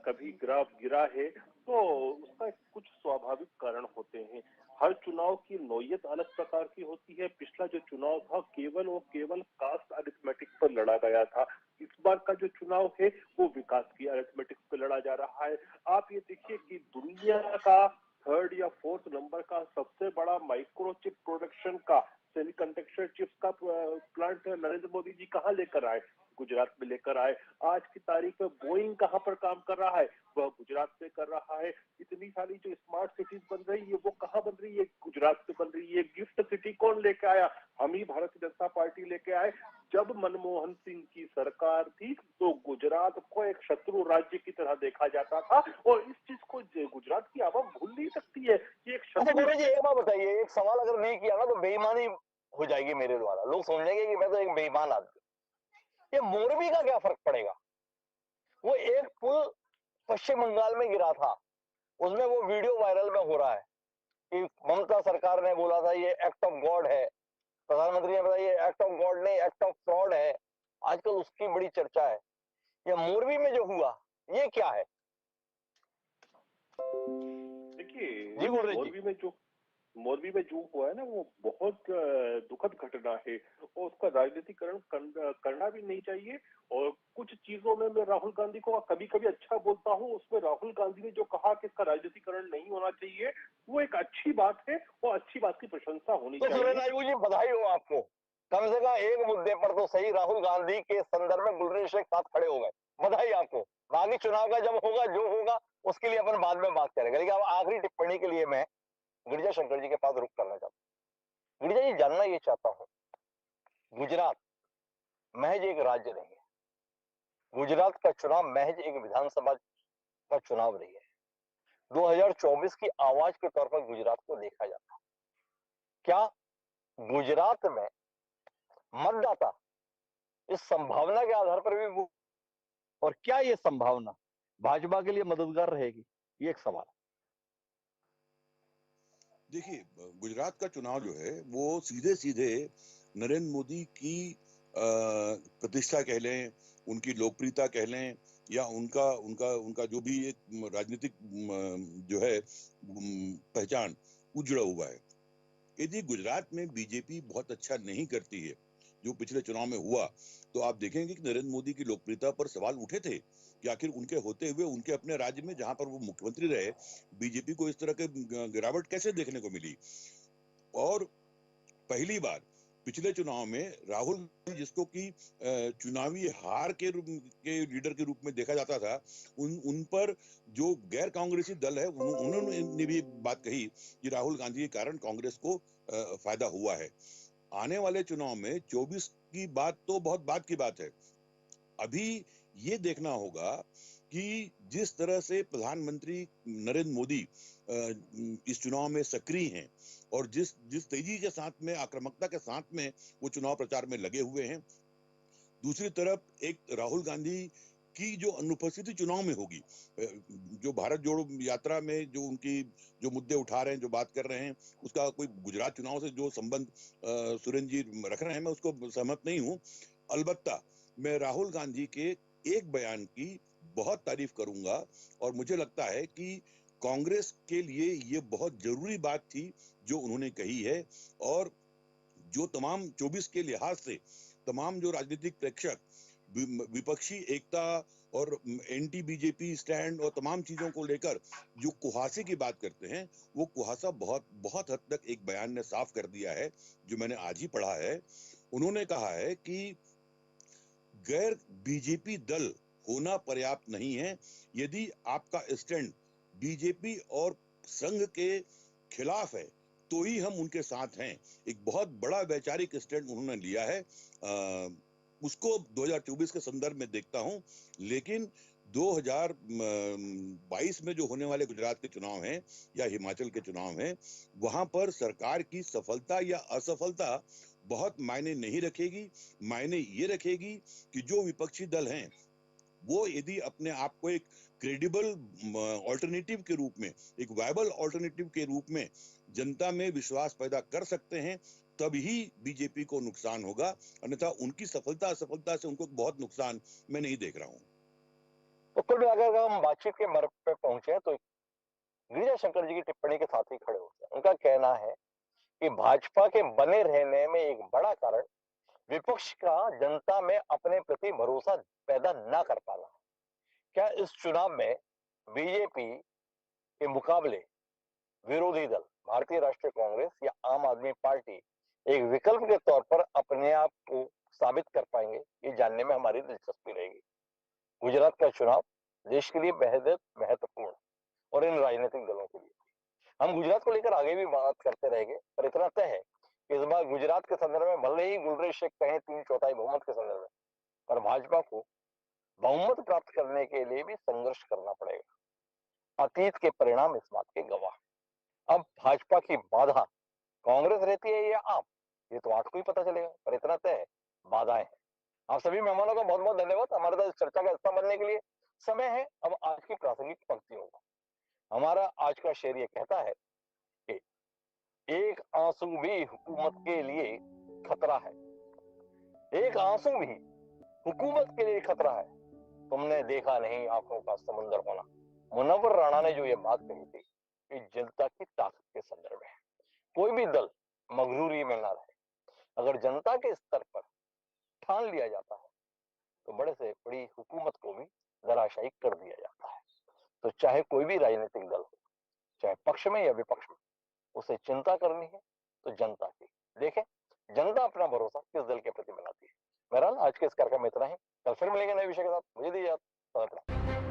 कभी ग्राफ गिरा है, तो उसका कुछ स्वाभाविक कारण होते हैं। हर चुनाव की नौयत अलग प्रकार की होती है। पिछला जो चुनाव था केवल और केवल कास्ट अरिथमेटिक पर लड़ा गया था। इस बार का जो चुनाव है वो विकास की अरिथमेटिक पर लड़ा जा रहा है। आप ये देखिए कि दुनिया का थर्ड या फोर्थ नंबर का सबसे बड़ा माइक्रोचिप प्रोडक्शन का, सेमीकंडक्टर चिप्स का प्लांट नरेंद्र मोदी जी कहाँ लेकर आए? गुजरात में लेकर आए। आज की तारीख में बोइंग कहाँ पर काम कर रहा है? वह गुजरात में कर रहा है। इतनी सारी जो स्मार्ट सिटीज बन रही है वो कहाँ बन रही है? गुजरात में बन रही है। गिफ्ट सिटी कौन लेके आया? हम ही भारतीय जनता पार्टी लेके आए। जब मनमोहन सिंह की सरकार थी तो गुजरात को एक शत्रु राज्य की तरह देखा जाता था और इस चीज को गुजरात की आवाम भूल नहीं सकती है कि एक
अच्छा गुरु जी, एक बात बताइए, एक सवाल अगर नहीं किया ना तो बेईमानी हो जाएगी मेरे द्वारा, लोग समझेंगे कि मैं तो एक बेईमान आदमी। ये मोरबी का क्या फर्क पड़ेगा? वो एक पुल पश्चिम बंगाल में गिरा था, उसमें वो वीडियो वायरल में हो रहा है कि ममता सरकार ने बोला था ये एक्ट ऑफ गॉड है, प्रधानमंत्री ने बताया ये एक्ट ऑफ गॉड नहीं, एक्ट ऑफ फ्रॉड है। आजकल उसकी बड़ी चर्चा है। ये मोरबी में जो हुआ ये क्या है?
देखिए, मोरबी में जो हुआ है ना वो बहुत दुखद घटना है और उसका राजनीतिकरण करना भी नहीं चाहिए। और कुछ चीजों में मैं राहुल गांधी को कभी कभी अच्छा बोलता हूँ। उसमें राहुल गांधी ने जो कहा कि इसका राजनीतिकरण नहीं होना चाहिए, वो एक अच्छी बात है और अच्छी बात की प्रशंसा होनी
तो
चाहिए।
सुरेश जी, बधाई हो आपको, कम से कम एक मुद्दे पर तो सही राहुल गांधी के संदर्भ में गुलरेज शेख साथ खड़े हो गए, बधाई आपको। बाकी चुनाव का जब होगा जो होगा उसके लिए अपन बाद में बात करेंगे, लेकिन अब आखिरी टिप्पणी के लिए मैं गिरिजा शंकर जी के पास रुख करना चाहता हूँ। गिरिजा जी, जानना ये चाहता हूँ, गुजरात महज एक राज्य नहीं है, गुजरात का चुनाव महज एक विधानसभा का चुनाव नहीं है। 2024 की आवाज के तौर पर गुजरात को देखा जाता है। क्या गुजरात में मतदाता इस संभावना के आधार पर भी वो, और क्या ये संभावना भाजपा के लिए मददगार रहेगी, ये एक सवाल।
देखिए, गुजरात का चुनाव जो है वो सीधे सीधे नरेंद्र मोदी की प्रतिष्ठा कह लें, उनकी लोकप्रियता कह लें, या उनका उनका उनका जो भी एक राजनीतिक जो है पहचान उजड़ा हुआ है। यदि गुजरात में बीजेपी बहुत अच्छा नहीं करती है, जो पिछले चुनाव में हुआ, तो आप देखेंगे कि नरेंद्र मोदी की लोकप्रियता पर सवाल उठे थे कि आखिर उनके होते हुए उनके अपने राज्य में जहां पर वो मुख्यमंत्री रहे, बीजेपी को इस तरह के गिरावट कैसे देखने को मिली। और पहली बार पिछले चुनाव में राहुल गांधी, जिसको कि चुनावी हार के लीडर के रूप में देखा जाता था, उन पर जो गैर कांग्रेसी दल है उन्होंने भी बात कही कि राहुल गांधी के कारण कांग्रेस को फायदा हुआ है। आने वाले चुनाव में 24 की बात तो बहुत बात की बात है। अभी ये देखना होगा कि जिस तरह से प्रधानमंत्री नरेंद्र मोदी इस चुनाव में सक्रिय हैं और जिस तेजी के साथ में, आक्रामकता के साथ में वो चुनाव प्रचार में लगे हुए हैं, दूसरी तरफ एक राहुल गांधी की जो अनुपस्थिति चुनाव में होगी, जो भारत जोड़ो यात्रा में जो उनकी जो मुद्दे उठा रहे हैं, जो बात कर रहे हैं, उसका कोई गुजरात चुनाव से जो संबंध सुरेंद्र जी रख रहे हैं, मैं उसको सहमत नहीं हूं। अलबत्ता मैं राहुल गांधी के एक बयान की बहुत तारीफ करूंगा और मुझे लगता है कि कांग्रेस के लिए ये बहुत जरूरी बात थी जो उन्होंने कही है, और जो तमाम 24 के लिहाज से तमाम जो राजनीतिक प्रेक्षक विपक्षी एकता और एंटी बीजेपी स्टैंड और तमाम चीजों को लेकर जो कुहासे की बात करते हैं, वो कुहासा बहुत बहुत हद तक एक बयान ने साफ कर दिया है, जो मैंने आज ही पढ़ा है। उन्होंने कहा है कि गैर बीजेपी दल होना पर्याप्त नहीं है, यदि आपका स्टैंड बीजेपी और संघ के खिलाफ है तो ही हम उनके साथ हैं। एक बहुत बड़ा वैचारिक स्टैंड उन्होंने लिया है। उसको 2024 के संदर्भ में देखता हूं, लेकिन 2022 में जो होने वाले गुजरात के चुनाव हैं या हिमाचल के चुनाव हैं, वहां पर सरकार की सफलता या असफलता बहुत मायने नहीं रखेगी। मायने ये रखेगी कि जो विपक्षी दल हैं वो यदि अपने आप को एक क्रेडिबल ऑल्टरनेटिव के रूप में, एक वायबल ऑल्टरनेटिव के रूप में जनता में विश्वास पैदा कर सकते हैं, तभी बीजेपी को नुकसान होगा। अन्यथा उनकी सफलता असफलता से उनको बहुत नुकसान मैं नहीं देख रहा हूं।
तो कुल मिलाकर अगर हम बातचीत के मर्म पे पहुंचे तो गिरिजा शंकर जी की टिप्पणी के साथ ही खड़े होते हैं। उनका कहना है कि भाजपा के बने रहने में एक बड़ा कारण विपक्ष का जनता में अपने प्रति भरोसा पैदा न कर पाना है। क्या इस चुनाव में बीजेपी के मुकाबले विरोधी दल भारतीय राष्ट्रीय कांग्रेस या आम आदमी पार्टी एक विकल्प के तौर पर अपने आप को साबित कर पाएंगे, ये जानने में हमारी दिलचस्पी रहेगी। गुजरात का चुनाव देश के लिए बेहद महत्वपूर्ण और इन राजनीतिक दलों के लिए। हम गुजरात को लेकर आगे भी बात करते रहेंगे, पर इतना तय है कि इस बार गुजरात के संदर्भ में भले ही गुलरेज शेख कहें 3/4 बहुमत के संदर्भ में, पर भाजपा को बहुमत प्राप्त करने के लिए भी संघर्ष करना पड़ेगा। अतीत के परिणाम इस बात के गवाह। अब भाजपा की बाधा कांग्रेस रहती है या आप, ये तो आज को ही पता चलेगा, पर इतना तय है बाधाएं हैं। आप सभी मेहमानों का बहुत बहुत धन्यवाद हमारे साथ चर्चा का हिस्सा बनने के लिए। समय है अब आज की प्रासंगिक पंक्तियों का। हमारा आज का शेर ये कहता है कि एक आंसू भी हुकूमत के लिए खतरा है, एक आंसू भी हुकूमत के लिए खतरा है, तुमने देखा नहीं आंखों का समुंदर होना। मुनव्वर राणा ने जो ये बात कही थी, ये जनता की ताकत के संदर्भ में है। कोई भी दल मगरूरी में ना रहे। अगर जनता के स्तर पर ठान लिया जाता है तो बड़े से बड़ी हुकूमत को भी धराशायी कर दिया जाता है। तो चाहे कोई भी राजनीतिक दल हो, चाहे पक्ष में या विपक्ष में, उसे चिंता करनी है तो जनता की। देखें जनता अपना भरोसा किस दल के प्रति बनाती है। बहरहाल आज के इस कार्यक्रम में इतना ही। कल फिर मिलेंगे नए विषय के साथ। मुझे दीजिए इजाजत।